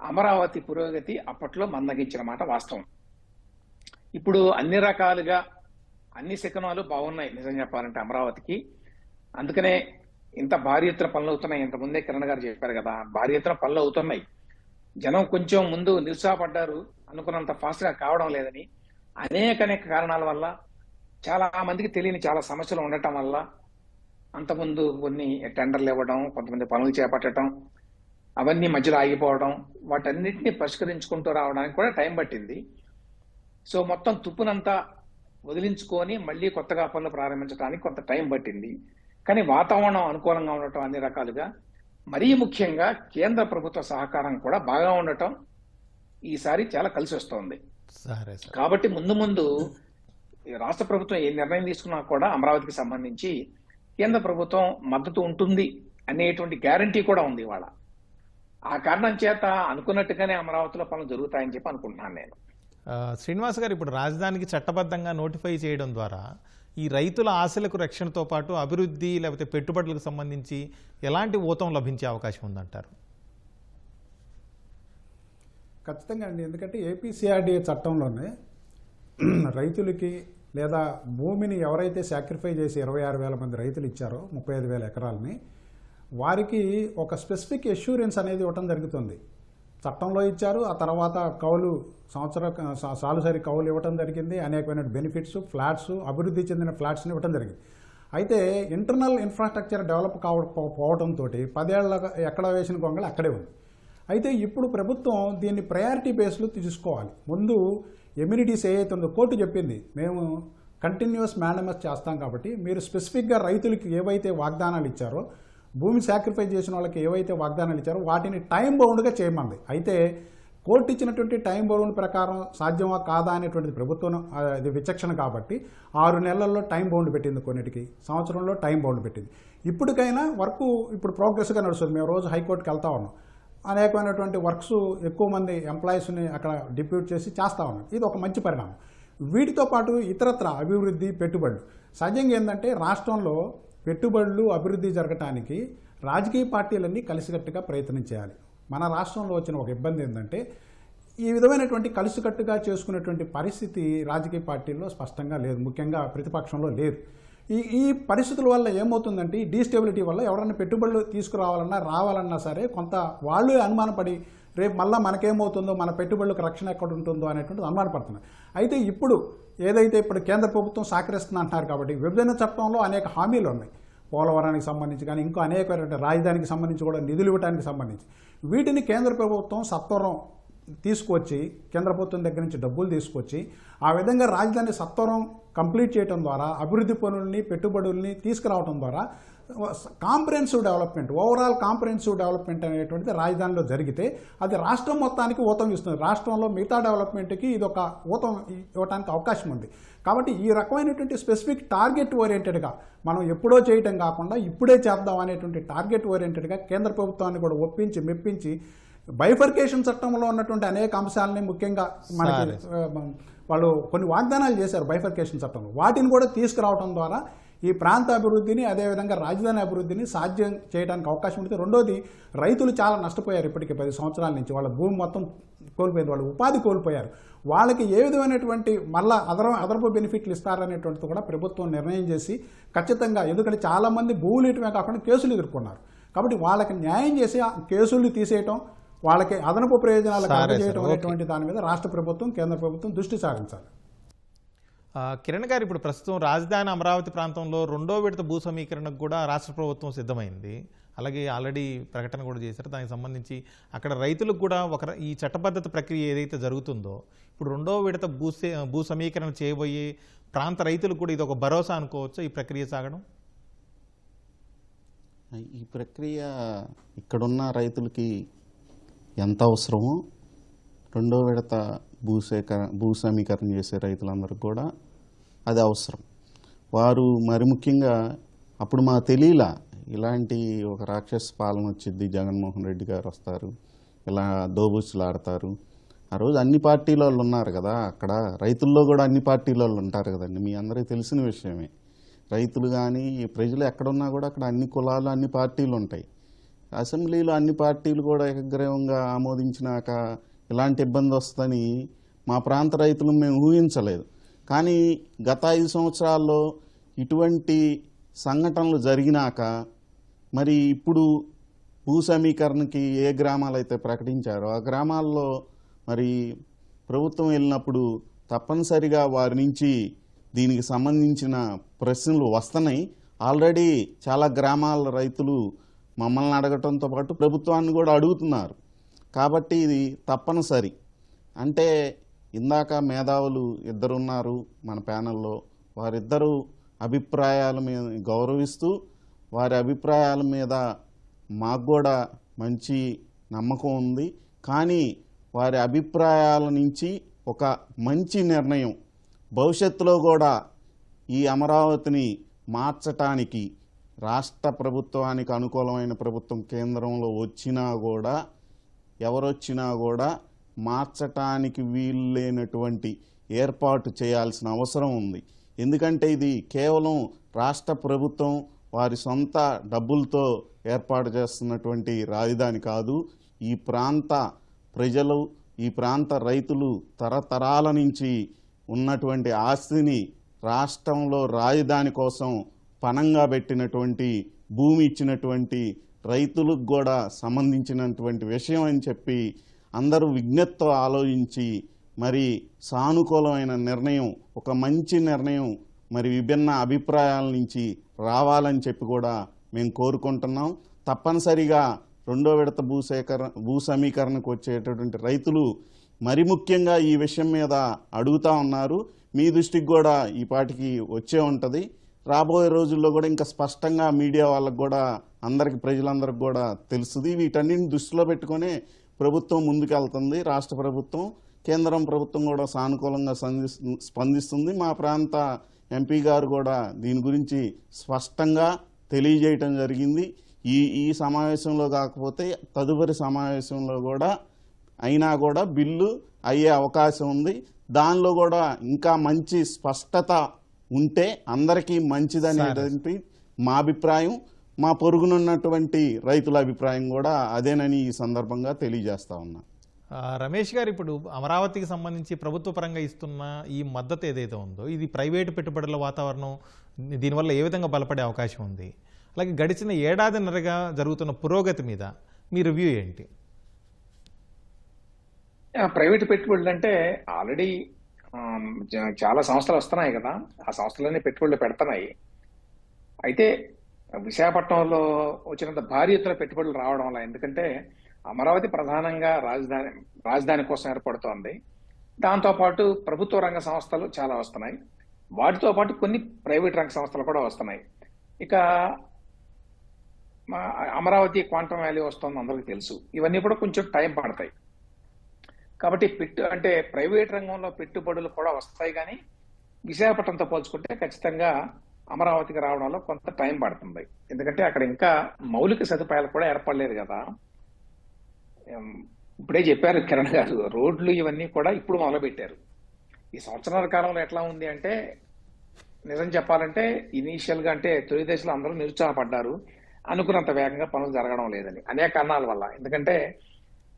అమరావతి పురోగతి అప్పట్లో మందగించిన మాట వాస్తవం. ఇప్పుడు అన్ని రకాలుగా అన్ని శకనాలు బాగున్నాయి నిజం చెప్పాలంటే అమరావతికి. అందుకనే ఇంత భారీ ఎత్తున పనులు అవుతున్నాయి. ఇంతకుముందే కిరణ్ గారు చెప్పారు కదా, భారీ ఎత్తున పనులు అవుతున్నాయి. జనం కొంచెం ముందు నిరుత్సాహపడ్డారు, అనుకున్నంత ఫాస్ట్ గా కావడం లేదని. అనేక కారణాల వల్ల, చాలా మందికి తెలియని చాలా సమస్యలు ఉండటం వల్ల అంతకుముందు కొన్ని టెండర్లు ఇవ్వడం, కొంతమంది పనులు చేపట్టడం, అవన్నీ మధ్యలో ఆగిపోవడం, వాటన్నిటిని పరిష్కరించుకుంటూ రావడానికి కూడా టైం పట్టింది. సో మొత్తం తుప్పునంతా వదిలించుకొని మళ్ళీ కొత్తగా పనులు ప్రారంభించడానికి కొంత టైం పట్టింది. కానీ వాతావరణం అనుకూలంగా ఉండటం, అన్ని రకాలుగా, మరీ ముఖ్యంగా కేంద్ర ప్రభుత్వ సహకారం కూడా బాగా ఉండటం ఈసారి చాలా కలిసి వస్తోంది. కాబట్టి ముందు ఈ రాష్ట్ర ప్రభుత్వం ఏ నిర్ణయం తీసుకున్నా కూడా అమరావతికి సంబంధించి కేంద్ర ప్రభుత్వం మద్దతు ఉంటుంది అనేటువంటి గ్యారంటీ కూడా ఉంది ఇవాళ. ఆ కారణం చేత అనుకున్నట్టుగానే అమరావతిలో పనులు జరుగుతాయని చెప్పి అనుకుంటున్నాను నేను. శ్రీనివాస్ గారు, ఇప్పుడు రాజధానికి చట్టబద్ధంగా నోటిఫై చేయడం ద్వారా ఈ రైతుల ఆశలకు రక్షణతో పాటు అభివృద్ధి లేకపోతే పెట్టుబడులకు సంబంధించి ఎలాంటి ఊతం లభించే అవకాశం ఉందంటారు? ఖచ్చితంగా అండి. ఎందుకంటే ఏపీసీఆర్డీఏ చట్టంలోనే రైతులకి లేదా భూమిని ఎవరైతే సాక్రిఫై చేసి 26,000 మంది రైతులు ఇచ్చారో 35,000 ఎకరాలని, వారికి ఒక స్పెసిఫిక్ అష్యూరెన్స్ అనేది ఇవ్వటం జరుగుతుంది. చట్టంలో ఇచ్చారు. ఆ తర్వాత కౌలు సాలుసరి కౌలు ఇవ్వటం జరిగింది. అనేకమైన బెనిఫిట్స్, ఫ్లాట్స్, అభివృద్ధి చెందిన ఫ్లాట్స్ని ఇవ్వటం జరిగింది. అయితే ఇంటర్నల్ ఇన్ఫ్రాస్ట్రక్చర్ డెవలప్ కావడంతో 10 ఏళ్ళ ఎక్కడ వేసిన గొంగళి అక్కడే ఉంది. అయితే ఇప్పుడు ప్రభుత్వం దీన్ని ప్రయారిటీ బేస్లో తీసుకోవాలి. ముందు ఎమ్యూనిటీస్ ఏవైతే ఉందో కోర్టు చెప్పింది, మేము కంటిన్యూస్ మ్యానమస్ చేస్తాం కాబట్టి మీరు స్పెసిఫిక్గా రైతులకి ఏవైతే వాగ్దానాలు ఇచ్చారో, భూమి సాక్రిఫైస్ చేసిన వాళ్ళకి ఏవైతే వాగ్దానాలు ఇచ్చారో వాటిని టైం బౌండ్గా చేయమంది. అయితే కోర్టు ఇచ్చినటువంటి టైం బౌండ్ ప్రకారం సాధ్యమా కాదా అనేటువంటిది ప్రభుత్వం ఇది విచక్షణ కాబట్టి 6 నెలల్లో టైం బౌండ్ పెట్టింది, కొన్నిటికి సంవత్సరంలో టైం బౌండ్ పెట్టింది. ఇప్పటికైనా వర్క్ ఇప్పుడు ప్రోగ్రెస్గా నడుస్తుంది. మేము రోజు హైకోర్టుకి వెళ్తా ఉన్నాం. అనేకమైనటువంటి వర్క్స్ ఎక్కువ మంది ఎంప్లాయీస్ని అక్కడ డిప్యూట్ చేసి చేస్తూ ఉన్నాం. ఇది ఒక మంచి పరిణామం. వీటితో పాటు ఇతరత్ర అభివృద్ధి, పెట్టుబడులు సహజంగా ఏంటంటే రాష్ట్రంలో పెట్టుబడులు అభివృద్ధి జరగటానికి రాజకీయ పార్టీలన్నీ కలిసికట్టుగా ప్రయత్నం చేయాలి. మన రాష్ట్రంలో వచ్చిన ఒక ఇబ్బంది ఏంటంటే ఈ విధమైనటువంటి కలిసికట్టుగా చేసుకునేటువంటి పరిస్థితి రాజకీయ పార్టీల్లో స్పష్టంగా లేదు, ముఖ్యంగా ప్రతిపక్షంలో లేదు. ఈ పరిస్థితుల వల్ల ఏమవుతుందంటే ఈ డీస్టెబిలిటీ వల్ల ఎవరైనా పెట్టుబడులు తీసుకురావాలన్నా రావాలన్నా సరే కొంత వాళ్ళు అనుమానపడి రేపు మళ్ళీ మనకేమవుతుందో, మన పెట్టుబడులకు రక్షణ ఎక్కడ ఉంటుందో అనేటువంటిది అనుమానపడుతున్నారు. అయితే ఇప్పుడు ఏదైతే ఇప్పుడు కేంద్ర ప్రభుత్వం సహకరిస్తుంది అంటున్నారు కాబట్టి విభజన చట్టంలో అనేక హామీలు ఉన్నాయి. పోలవరానికి సంబంధించి కానీ ఇంకో అనేకమైన రాజధానికి సంబంధించి కూడా నిధులు ఇవ్వడానికి సంబంధించి వీటిని కేంద్ర ప్రభుత్వం సత్వరం తీసుకొచ్చి కేంద్ర ప్రభుత్వం దగ్గర నుంచి డబ్బులు తీసుకొచ్చి ఆ విధంగా రాజధాని సత్వరం కంప్లీట్ చేయడం ద్వారా అభివృద్ధి పనుల్ని, పెట్టుబడుల్ని తీసుకురావడం ద్వారా comprehensive development, overall comprehensive development అనేటువంటిది రాజధానిలో జరిగితే అది రాష్ట్రం మొత్తానికి ఊతం ఇస్తుంది. రాష్ట్రంలో మిగతా డెవలప్మెంట్కి ఇది ఒక ఊతం ఇవ్వడానికి అవకాశం ఉంది. కాబట్టి ఈ రకమైనటువంటి స్పెసిఫిక్ టార్గెట్ ఓరియంటెడ్గా మనం ఎప్పుడో చేయటం కాకుండా ఇప్పుడే చేద్దాం అనేటువంటి టార్గెట్ ఓరియంటెడ్గా కేంద్ర ప్రభుత్వాన్ని కూడా ఒప్పించి మెప్పించి బైఫర్కేషన్ చట్టంలో ఉన్నటువంటి అనేక అంశాలని, ముఖ్యంగా మనకి వాళ్ళు కొన్ని వాగ్దానాలు చేశారు బైఫర్కేషన్ చట్టంలో, వాటిని కూడా తీసుకురావడం ద్వారా ఈ ప్రాంత అభివృద్ధిని అదేవిధంగా రాజధాని అభివృద్ధిని సాధ్యం చేయడానికి అవకాశం ఉంటుంది. రెండోది, రైతులు చాలా నష్టపోయారు. ఇప్పటికీ 10 సంవత్సరాల నుంచి వాళ్ళ భూమి మొత్తం కోల్పోయింది, వాళ్ళు ఉపాధి కోల్పోయారు. వాళ్ళకి ఏ విధమైనటువంటి మళ్ళా అదనపు బెనిఫిట్లు ఇస్తారనేటువంటిది కూడా ప్రభుత్వం నిర్ణయం చేసి ఖచ్చితంగా, ఎందుకంటే చాలామంది భూములు ఇయటమే కాకుండా కేసులు ఎదుర్కొన్నారు. కాబట్టి వాళ్ళకి న్యాయం చేసి ఆ కేసులు తీసేయటం, వాళ్ళకి అదనపు ప్రయోజనాలు కలగజేయడం అనేటువంటి దాని మీద రాష్ట్ర ప్రభుత్వం, కేంద్ర ప్రభుత్వం దృష్టి సారించాలి. కిరణ్ గారు, ఇప్పుడు ప్రస్తుతం రాజధాని అమరావతి ప్రాంతంలో 2వ విడత భూ సమీకరణకు కూడా రాష్ట్ర ప్రభుత్వం సిద్ధమైంది. అలాగే ఆల్రెడీ ప్రకటన కూడా చేశారు. దానికి సంబంధించి అక్కడ రైతులకు కూడా ఈ చట్టబద్ధత ప్రక్రియ ఏదైతే జరుగుతుందో ఇప్పుడు 2వ విడత భూ సమీకరణ చేయబోయే ప్రాంత రైతులకు కూడా ఇది ఒక భరోసా అనుకోవచ్చు ఈ ప్రక్రియ సాగడం? ఈ ప్రక్రియ ఇక్కడున్న రైతులకి ఎంత అవసరమో 2వ విడత భూ సమీకరణ చేసే రైతులందరికీ కూడా అది అవసరం. వారు మరి ముఖ్యంగా అప్పుడు మాకు తెలియలా ఇలాంటి ఒక రాక్షస పాలన వచ్చింది, జగన్మోహన్ రెడ్డి గారు వస్తారు, ఇలా దోబూచులు ఆడతారు. ఆ రోజు అన్ని పార్టీల వాళ్ళు ఉన్నారు కదా, అక్కడ రైతుల్లో కూడా అన్ని పార్టీల వాళ్ళు ఉంటారు కదండి, మీ అందరికీ తెలిసిన విషయమే. రైతులు కానీ ప్రజలు ఎక్కడున్నా కూడా అక్కడ అన్ని కులాలు, అన్ని పార్టీలు ఉంటాయి. అసెంబ్లీలో అన్ని పార్టీలు కూడా ఏకగ్రీవంగా ఆమోదించినాక ఇలాంటి ఇబ్బంది వస్తుందని మా ప్రాంత రైతులు మేము ఊహించలేదు. కానీ గత 5 సంవత్సరాల్లో ఇటువంటి సంఘటనలు జరిగినాక మరి ఇప్పుడు భూ సమీకరణకి ఏ గ్రామాలు అయితే ప్రకటించారో ఆ గ్రామాల్లో మరి ప్రభుత్వం వెళ్ళినప్పుడు తప్పనిసరిగా వారి నుంచి దీనికి సంబంధించిన ప్రశ్నలు వస్తున్నాయి. ఆల్రెడీ చాలా గ్రామాల రైతులు మమ్మల్ని అడగటంతో పాటు ప్రభుత్వాన్ని కూడా అడుగుతున్నారు. కాబట్టి ఇది తప్పనిసరి. అంటే ఇందాక మేధావులు 2 ఉన్నారు మన ప్యానెల్లో, వారిద్దరూ అభిప్రాయాల మీద గౌరవిస్తూ వారి అభిప్రాయాల మీద మాకు కూడా మంచి నమ్మకం ఉంది. కానీ వారి అభిప్రాయాల నుంచి ఒక మంచి నిర్ణయం భవిష్యత్తులో కూడా ఈ అమరావతిని మార్చటానికి రాష్ట్ర ప్రభుత్వానికి అనుకూలమైన ప్రభుత్వం కేంద్రంలో వచ్చినా కూడా ఎవరొచ్చినా కూడా మార్చటానికి వీలు లేనటువంటి ఏర్పాటు చేయాల్సిన అవసరం ఉంది. ఎందుకంటే ఇది కేవలం రాష్ట్ర ప్రభుత్వం వారి సొంత డబ్బులతో ఏర్పాటు చేస్తున్నటువంటి రాజధాని కాదు. ఈ ప్రాంత ప్రజలు, ఈ ప్రాంత రైతులు తరతరాల నుంచి ఉన్నటువంటి ఆస్తిని రాష్ట్రంలో రాజధాని కోసం పణంగా పెట్టినటువంటి భూమి ఇచ్చినటువంటి రైతులకు కూడా సంబంధించినటువంటి విషయం అని చెప్పి అందరూ విజ్ఞతతో ఆలోచించి మరి సానుకూలమైన నిర్ణయం, ఒక మంచి నిర్ణయం మరి విభిన్న అభిప్రాయాల నుంచి రావాలని చెప్పి కూడా మేము కోరుకుంటున్నాం. తప్పనిసరిగా రెండో విడత భూ సమీకరణకు వచ్చేటటువంటి రైతులు మరి ముఖ్యంగా ఈ విషయం మీద అడుగుతూ ఉన్నారు. మీ దృష్టికి కూడా ఈ పాటికి వచ్చే ఉంటుంది. రాబోయే రోజుల్లో కూడా ఇంకా స్పష్టంగా మీడియా వాళ్ళకు కూడా అందరికి, ప్రజలందరికి కూడా తెలుస్తుంది. వీటన్నిటిని దృష్టిలో పెట్టుకునే ప్రభుత్వం ముందుకెళ్తుంది. రాష్ట్ర ప్రభుత్వం, కేంద్రం ప్రభుత్వం కూడా సానుకూలంగా స్పందిస్తుంది. మా ప్రాంత ఎంపీ గారు కూడా దీని గురించి స్పష్టంగా తెలియజేయటం జరిగింది. ఈ సమావేశంలో కాకపోతే తదుపరి సమావేశంలో కూడా అయినా కూడా బిల్లు అయ్యే అవకాశం ఉంది. దానిలో కూడా ఇంకా మంచి స్పష్టత ఉంటే అందరికీ మంచిదనేటువంటి మా అభిప్రాయం, మా పొరుగునున్నటువంటి రైతుల అభిప్రాయం కూడా అదేనని ఈ సందర్భంగా తెలియజేస్తా ఉన్నా. రమేష్ గారు, ఇప్పుడు అమరావతికి సంబంధించి ప్రభుత్వ పరంగా ఇస్తున్న ఈ మద్దతు ఏదైతే ఉందో ఇది ప్రైవేటు పెట్టుబడుల వాతావరణం దీనివల్ల ఏ విధంగా బలపడే అవకాశం ఉంది? అలాగే గడిచిన ఏడాదిన్నరగా జరుగుతున్న పురోగతి మీద మీ రివ్యూ ఏంటి? ప్రైవేటు పెట్టుబడులు అంటే ఆల్రెడీ చాలా సంస్థలు వస్తున్నాయి కదా, ఆ సంస్థలన్నీ పెట్టుబడులు పెడుతున్నాయి. అయితే విశాఖపట్నంలో వచ్చినంత భారీ ఎత్తున పెట్టుబడులు రావడం వల్ల, ఎందుకంటే అమరావతి ప్రధానంగా రాజధాని కోసం ఏర్పడుతోంది. దాంతోపాటు ప్రభుత్వ రంగ సంస్థలు చాలా వస్తున్నాయి, వాటితో పాటు కొన్ని ప్రైవేట్ రంగ సంస్థలు కూడా వస్తున్నాయి. ఇక అమరావతి క్వాంటమ్ వ్యాలీ వస్తుంది, అందరికీ తెలుసు. ఇవన్నీ కూడా కొంచెం టైం పడతాయి. కాబట్టి అంటే ప్రైవేట్ రంగంలో పెట్టుబడులు కూడా వస్తాయి, కానీ విశాఖపట్నంతో పోల్చుకుంటే ఖచ్చితంగా అమరావతికి రావడంలో కొంత టైం పడుతుంది. ఎందుకంటే అక్కడ ఇంకా మౌలిక సదుపాయాలు కూడా ఏర్పడలేదు కదా. ఇప్పుడే చెప్పారు కిరణ్ గారు, రోడ్లు ఇవన్నీ కూడా ఇప్పుడు మొదలుపెట్టారు. ఈ సంవత్సరాల కాలంలో ఎట్లా ఉంది అంటే, నిజం చెప్పాలంటే ఇనీషియల్ గా అంటే తొలి దశలో అందరూ నిరుత్సాహపడ్డారు, అనుకున్నంత వేగంగా పనులు జరగడం లేదని అనేక కారణాల వల్ల. ఎందుకంటే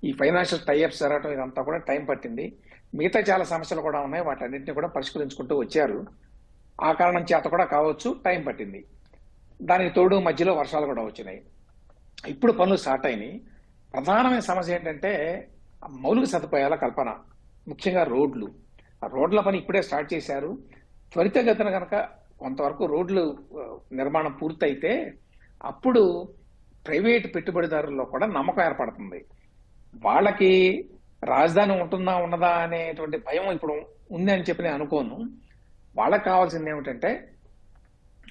ఈ ఫైనాన్షియల్ టైఅప్స్ జరగడం ఇదంతా కూడా టైం పట్టింది. మిగతా చాలా సమస్యలు కూడా ఉన్నాయి, వాటన్నింటినీ కూడా పరిష్కరించుకుంటూ వచ్చారు. ఆ కారణం చేత కూడా కావచ్చు టైం పట్టింది. దానికి తోడు మధ్యలో వర్షాలు కూడా వచ్చినాయి. ఇప్పుడు పనులు స్టార్ట్ అయినాయి. ప్రధానమైన సమస్య ఏంటంటే మౌలిక సదుపాయాల కల్పన, ముఖ్యంగా రోడ్లు. ఆ రోడ్ల పని ఇప్పుడే స్టార్ట్ చేశారు. త్వరితగతిన కనుక కొంతవరకు రోడ్లు నిర్మాణం పూర్తయితే అప్పుడు ప్రైవేట్ పెట్టుబడిదారుల్లో కూడా నమ్మకం ఏర్పడుతుంది. వాళ్ళకి రాజధాని ఉంటుందా ఉండదా అనేటువంటి భయం ఇప్పుడు ఉంది అని చెప్పి నేను అనుకోను. వాళ్ళకి కావాల్సింది ఏమిటంటే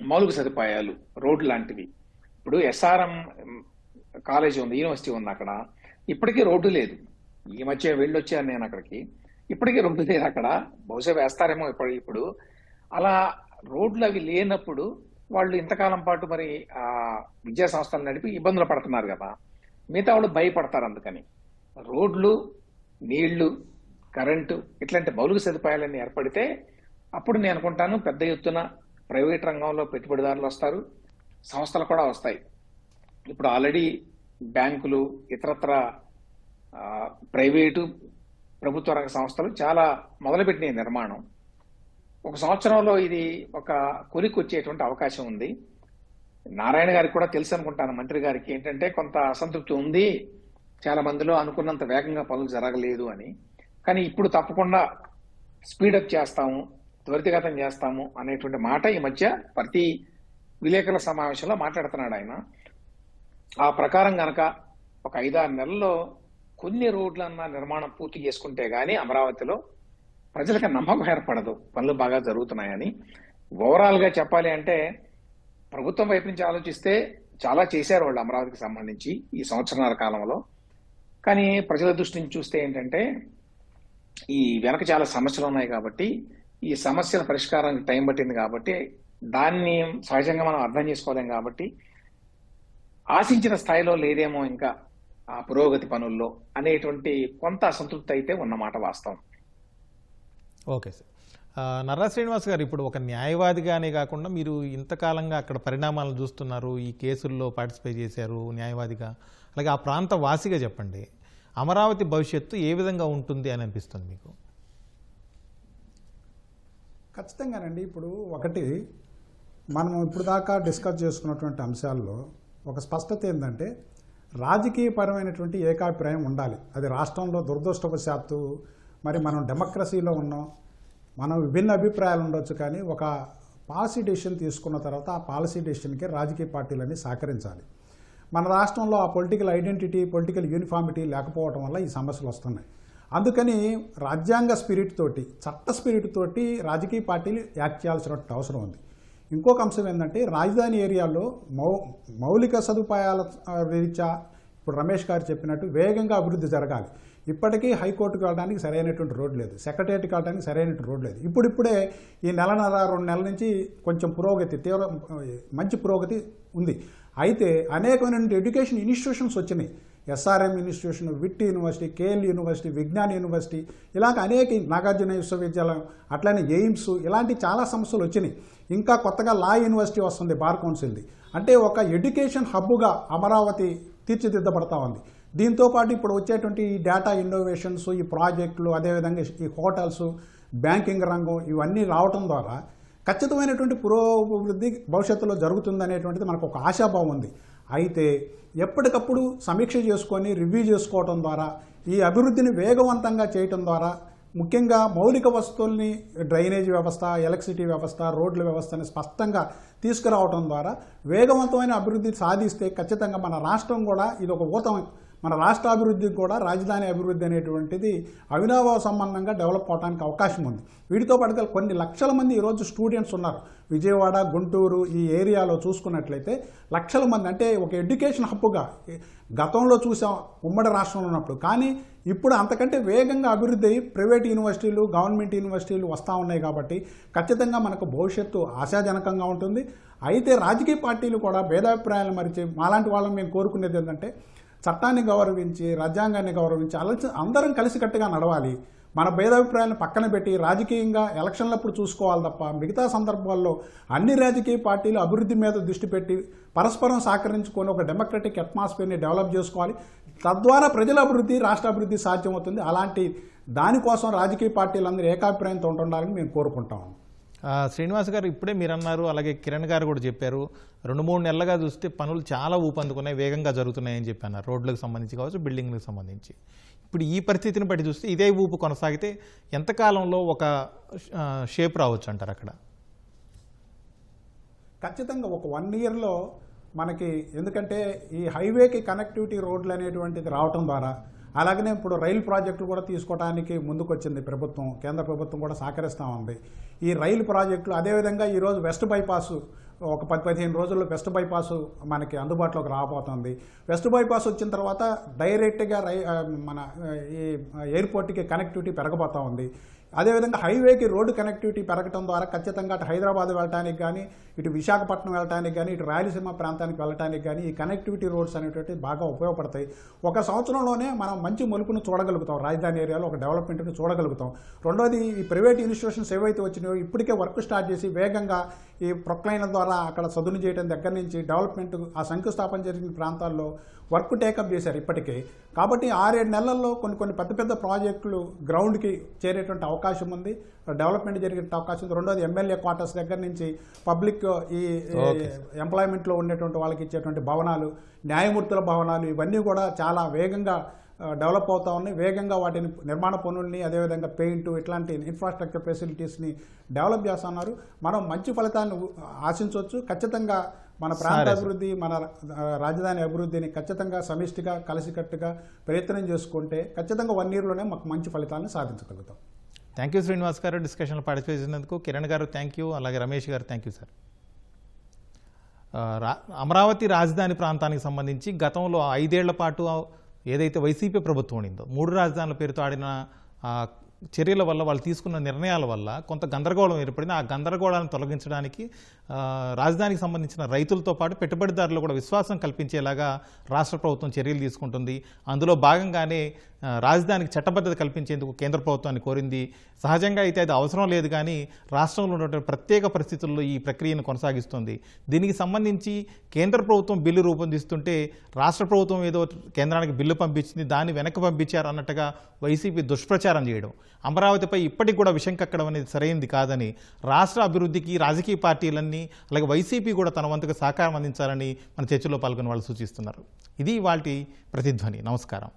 మౌలిక సదుపాయాలు, రోడ్లు లాంటివి. ఇప్పుడు ఎస్ఆర్ఎం కాలేజీ ఉంది, యూనివర్సిటీ ఉంది, అక్కడ ఇప్పటికీ రోడ్డు లేదు. ఈ మధ్య వెళ్ళొచ్చాను నేను అక్కడికి, ఇప్పటికీ రోడ్డు లేదు అక్కడ. బహుశా వేస్తారేమో ఇప్పుడు. అలా రోడ్లు అవి లేనప్పుడు వాళ్ళు ఇంతకాలం పాటు మరి ఆ విద్యా సంస్థలు నడిపి ఇబ్బందులు పడుతున్నారు కదా, మిగతా వాళ్ళు భయపడతారు. అందుకని రోడ్లు, నీళ్లు, కరెంటు ఇట్లాంటి మౌలిక సదుపాయాలన్నీ ఏర్పడితే అప్పుడు నేను అనుకుంటాను పెద్ద ఎత్తున ప్రైవేట్ రంగంలో పెట్టుబడిదారులు వస్తారు, సంస్థలు కూడా వస్తాయి. ఇప్పుడు ఆల్రెడీ బ్యాంకులు, ఇతరత్ర ప్రైవేటు ప్రభుత్వ రంగ సంస్థలు చాలా మొదలుపెట్టినాయి నిర్మాణం. ఒక సంవత్సరంలో ఇది ఒక కొలికి వచ్చేటువంటి అవకాశం ఉంది. నారాయణ గారికి కూడా తెలుసు అనుకుంటాను, మంత్రి గారికి, ఏంటంటే కొంత అసంతృప్తి ఉంది, చాలా మందిలో అనుకున్నంత వేగంగా పనులు జరగలేదు అని. కానీ ఇప్పుడు తప్పకుండా స్పీడప్ చేస్తాము, త్వరితగతం చేస్తాము అనేటువంటి మాట ఈ మధ్య ప్రతి విలేకరుల సమావేశంలో మాట్లాడుతున్నాడు ఆయన. ఆ ప్రకారం గనక ఒక 5-6 నెలల్లో కొన్ని రోడ్లన్న నిర్మాణం పూర్తి చేసుకుంటే గానీ అమరావతిలో ప్రజలకు నమ్మకం ఏర్పడదు పనులు బాగా జరుగుతున్నాయని. ఓవరాల్ గా చెప్పాలి అంటే ప్రభుత్వం వైపు నుంచి ఆలోచిస్తే చాలా చేశారు వాళ్ళు అమరావతికి సంబంధించి ఈ సంవత్సరాల కాలంలో. కానీ ప్రజల దృష్టి నుంచి చూస్తే ఏంటంటే ఈ వెనక చాలా సమస్యలు ఉన్నాయి కాబట్టి ఈ సమస్యల పరిష్కారానికి టైం పట్టింది కాబట్టి దాన్ని సహజంగా మనం అర్థం చేసుకోలేం కాబట్టి ఆశించిన స్థాయిలో లేదేమో ఇంకా ఆ పురోగతి పనుల్లో అనేటువంటి కొంత అసంతృప్తి అయితే ఉన్నమాట వాస్తవం. Okay sir. నర్రా శ్రీనివాస్ గారు, ఇప్పుడు ఒక న్యాయవాదిగానే కాకుండా మీరు ఇంతకాలంగా అక్కడ పరిణామాలను చూస్తున్నారు, ఈ కేసుల్లో పార్టిసిపేట్ చేశారు న్యాయవాదిగా, అలాగే ఆ ప్రాంత వాసిగా చెప్పండి, అమరావతి భవిష్యత్తు ఏ విధంగా ఉంటుంది అని అనిపిస్తుంది మీకు? ఖచ్చితంగానండి. ఇప్పుడు ఒకటి మనం ఇప్పుడు దాకా డిస్కస్ చేసుకున్నటువంటి అంశాల్లో ఒక స్పష్టత ఏంటంటే రాజకీయపరమైనటువంటి ఏకాభిప్రాయం ఉండాలి. అది రాష్ట్రంలో దురదృష్టవశాత్తు మరి మనం డెమోక్రసీలో ఉన్నాం, మనం విభిన్న అభిప్రాయాలు ఉండొచ్చు, కానీ ఒక పాలసీ డెసిషన్ తీసుకున్న తర్వాత ఆ పాలసీ డెసిషన్కి రాజకీయ పార్టీలన్నీ సహకరించాలి. మన రాష్ట్రంలో ఆ పొలిటికల్ ఐడెంటిటీ, పొలిటికల్ యూనిఫామిటీ లేకపోవడం వల్ల ఈ సమస్యలు వస్తున్నాయి. అందుకని రాజ్యాంగ స్పిరిట్ తోటి, చట్ట స్పిరిట్ తోటి రాజకీయ పార్టీలు యాక్ట్ చేయాల్సిన అవసరం ఉంది. ఇంకొక అంశం ఏంటంటే రాజధాని ఏరియాలో మౌలిక సదుపాయాల రీత్యా ఇప్పుడు రమేష్ గారు చెప్పినట్టు వేగంగా అభివృద్ధి జరగాలి. ఇప్పటికీ హైకోర్టుకు వెళ్ళడానికి సరైనటువంటి రోడ్ లేదు, సెక్రటేరియట్కి వెళ్ళడానికి సరైనటువంటి రోడ్ లేదు. ఇప్పుడిప్పుడే ఈ 2 నెలల నుంచి కొంచెం పురోగతి, మంచి పురోగతి ఉంది. అయితే అనేకమైనటువంటి ఎడ్యుకేషన్ ఇన్స్టిట్యూషన్స్ వచ్చినాయి. SRM institution, VIT university, KL university, Vignan university, ఇలాగ అనేక, నాగార్జున విశ్వవిద్యాలయం, అట్లనే ఎయిమ్స్, ఇలాంటి చాలా సంస్థలు వచ్చినాయి. ఇంకా కొత్తగా లా యూనివర్సిటీ వస్తుంది, బార్ కౌన్సిల్ది. అంటే ఒక ఎడ్యుకేషన్ హబ్గా అమరావతి తీర్చిదిద్దబడతా ఉంది. దీంతోపాటు ఇప్పుడు వచ్చేటువంటి ఈ డేటా ఇన్నోవేషన్స్, ఈ ప్రాజెక్టులు, అదేవిధంగా ఈ హోటల్స్, బ్యాంకింగ్ రంగం, ఇవన్నీ రావటం ద్వారా ఖచ్చితమైనటువంటి పురోభివృద్ధి భవిష్యత్తులో జరుగుతుందనేటువంటిది మనకు ఒక ఆశాభావం ఉంది. అయితే ఎప్పటికప్పుడు సమీక్ష చేసుకొని రివ్యూ చేసుకోవటం ద్వారా, ఈ అభివృద్ధిని వేగవంతంగా చేయటం ద్వారా, ముఖ్యంగా మౌలిక వస్తువుల్ని, డ్రైనేజ్ వ్యవస్థ, ఎలక్ట్రిసిటీ వ్యవస్థ, రోడ్ల వ్యవస్థని స్పష్టంగా తీసుకురావటం ద్వారా వేగవంతమైన అభివృద్ధి సాధిస్తే ఖచ్చితంగా మన రాష్ట్రం కూడా ఇది ఒక ఊతం, మన రాష్ట్ర అభివృద్ధికి కూడా రాజధాని అభివృద్ధి అనేటువంటిది అవినాభావ సంబంధంగా డెవలప్ అవడానికి అవకాశం ఉంది. వీటితో పాటు కొన్ని లక్షల మంది ఈరోజు స్టూడెంట్స్ ఉన్నారు. విజయవాడ, గుంటూరు ఈ ఏరియాలో చూసుకున్నట్లయితే లక్షల మంది, అంటే ఒక ఎడ్యుకేషన్ హబ్గా గతంలో చూసాం ఉమ్మడి రాష్ట్రంలో ఉన్నప్పుడు. కానీ ఇప్పుడు అంతకంటే వేగంగా అభివృద్ధి అయ్యి ప్రైవేట్ యూనివర్సిటీలు, గవర్నమెంట్ యూనివర్సిటీలు వస్తూ ఉన్నాయి. కాబట్టి ఖచ్చితంగా మనకు భవిష్యత్తు ఆశాజనకంగా ఉంటుంది. అయితే రాజకీయ పార్టీలు కూడా భేదాభిప్రాయాలు మరిచి మాలాంటి వాళ్ళని మేము కోరుకునేది ఏంటంటే చట్టాన్ని గౌరవించి, రాజ్యాంగాన్ని గౌరవించి అందరం కలిసికట్టుగా నడవాలి. మన భేదాభిప్రాయాలను పక్కన పెట్టి రాజకీయంగా ఎలక్షన్లప్పుడు చూసుకోవాలి తప్ప మిగతా సందర్భాల్లో అన్ని రాజకీయ పార్టీలు అభివృద్ధి మీద దృష్టి పెట్టి పరస్పరం సహకరించుకొని ఒక డెమోక్రటిక్ అట్మాస్ఫియర్ని డెవలప్ చేసుకోవాలి. తద్వారా ప్రజల అభివృద్ధి, రాష్ట్ర అభివృద్ధి సాధ్యమవుతుంది. అలాంటి దానికోసం రాజకీయ పార్టీలందరూ ఏకాభిప్రాయంతో ఉంటుండాలని మేము కోరుకుంటాము. శ్రీనివాస్ గారు, ఇప్పుడే మీరు అన్నారు, అలాగే కిరణ్ గారు కూడా చెప్పారు, 2-3 నెలలుగా చూస్తే పనులు చాలా ఊపందుకున్నాయి, వేగంగా జరుగుతున్నాయని చెప్పారు. రోడ్లకు సంబంధించి కావచ్చు, బిల్డింగ్లకు సంబంధించి. ఇప్పుడు ఈ పరిస్థితిని బట్టి చూస్తే ఇదే ఊపు కొనసాగితే ఎంతకాలంలో ఒక షేప్ రావచ్చు అంటారు అక్కడ? ఖచ్చితంగా ఒక 1 ఇయర్లో మనకి, ఎందుకంటే ఈ హైవేకి కనెక్టివిటీ రోడ్లు అనేటువంటిది రావటం ద్వారా, అలాగనే ఇప్పుడు రైలు ప్రాజెక్టులు కూడా తీసుకోవడానికి ముందుకొచ్చింది ప్రభుత్వం, కేంద్ర ప్రభుత్వం కూడా సహకరిస్తూ ఉంది. ఈ రైలు ప్రాజెక్టులు, అదేవిధంగా ఈరోజు వెస్ట్ బైపాస్ ఒక 10-15 రోజుల్లో వెస్ట్ బైపాస్ మనకి అందుబాటులోకి రాబోతుంది. వెస్ట్ బైపాస్ వచ్చిన తర్వాత డైరెక్ట్గా మన ఈ ఎయిర్పోర్ట్కి కనెక్టివిటీ పెరగబోతూ ఉంది. అదేవిధంగా హైవేకి రోడ్డు కనెక్టివిటీ పెరగడం ద్వారా ఖచ్చితంగా అటు హైదరాబాద్ వెళ్ళడానికి కానీ, ఇటు విశాఖపట్నం వెళ్ళడానికి కానీ, ఇటు రాయలసీమ ప్రాంతానికి వెళ్ళడానికి కానీ ఈ కనెక్టివిటీ రోడ్స్ అనేటువంటి బాగా ఉపయోగపడతాయి. ఒక సంవత్సరంలోనే మనం మంచి మలుపును చూడగలుగుతాం, రాజధాని ఏరియాలో ఒక డెవలప్మెంట్ని చూడగలుగుతాం. రెండోది, ఈ ప్రైవేట్ ఇన్స్టిట్యూషన్స్ ఏవైతే వచ్చినాయో ఇప్పటికే వర్క్ స్టార్ట్ చేసి వేగంగా ఈ ప్రొక్లైన్ల ద్వారా అక్కడ చదును చేయడం దగ్గర నుంచి డెవలప్మెంట్, ఆ శంకుస్థాపన జరిగిన ప్రాంతాల్లో వర్క్ టేకప్ చేశారు ఇప్పటికే. కాబట్టి 6-7 నెలల్లో కొన్ని పెద్ద ప్రాజెక్టులు గ్రౌండ్కి చేరేటువంటి అవకాశం ఉంది, డెవలప్మెంట్ జరిగే అవకాశం ఉంది. రెండోది, ఎమ్మెల్యే క్వార్టర్స్ దగ్గర నుంచి పబ్లిక్ ఈ ఎంప్లాయ్మెంట్లో ఉండేటువంటి వాళ్ళకి ఇచ్చేటువంటి భవనాలు, న్యాయమూర్తుల భవనాలు, ఇవన్నీ కూడా చాలా వేగంగా డెవలప్ అవుతా ఉన్నాయి. వేగంగా వాటిని నిర్మాణ పనుల్ని, అదేవిధంగా పెయింట్, ఇట్లాంటి ఇన్ఫ్రాస్ట్రక్చర్ ఫెసిలిటీస్ని డెవలప్ చేస్తున్నారు. మనం మంచి ఫలితాలను ఆశించవచ్చు. ఖచ్చితంగా మన ప్రాంత అభివృద్ధి, మన రాజధాని అభివృద్ధిని ఖచ్చితంగా సమిష్టిగా, కలిసికట్టుగా ప్రయత్నం చేసుకుంటే ఖచ్చితంగా 1 ఇయర్లోనే మాకు మంచి ఫలితాలను సాధించగలుగుతాం. థ్యాంక్ యూ శ్రీనివాస్ గారు, డిస్కషన్లో పార్టిసిపేట్ చేసినందుకు. కిరణ్ గారు థ్యాంక్ యూ, అలాగే రమేష్ గారు థ్యాంక్ యూ సార్. అమరావతి రాజధాని ప్రాంతానికి సంబంధించి గతంలో 5 ఏళ్ల పాటు ఏదైతే వైసీపీ ప్రభుత్వం ఉండిందో 3 రాజధానుల పేరుతో ఆడిన చర్యల వల్ల, వాళ్ళు తీసుకున్న నిర్ణయాల వల్ల కొంత గందరగోళం ఏర్పడింది. ఆ గందరగోళాన్ని తొలగించడానికి రాజధానికి సంబంధించిన రైతులతో పాటు పెట్టుబడిదారులు కూడా విశ్వాసం కల్పించేలాగా రాష్ట్ర ప్రభుత్వం చర్యలు తీసుకుంటుంది. అందులో భాగంగానే రాజధానికి చట్టబద్ధత కల్పించేందుకు కేంద్ర ప్రభుత్వాన్ని కోరింది. సహజంగా అయితే అది అవసరం లేదు, కానీ రాష్ట్రంలో ఉన్నటువంటి ప్రత్యేక పరిస్థితుల్లో ఈ ప్రక్రియను కొనసాగిస్తుంది. దీనికి సంబంధించి కేంద్ర ప్రభుత్వం బిల్లు రూపొందిస్తుంటే రాష్ట్ర ప్రభుత్వం ఏదో కేంద్రానికి బిల్లు పంపించింది, దాన్ని వెనక్కి పంపించారు అన్నట్టుగా వైసీపీ దుష్ప్రచారం చేయడం, అమరావతిపై ఇప్పటికి కూడా విషం కక్కడం అనేది సరైనది కాదని, రాష్ట్ర అభివృద్ధికి రాజకీయ పార్టీలన్నీ అలాగే వైసీపీ కూడా తన వంతుగా సహకారం అందించాలని మన చర్చలో పాల్గొని వాళ్ళు సూచిస్తున్నారు. ఇది వాటి ప్రతిధ్వని. నమస్కారం.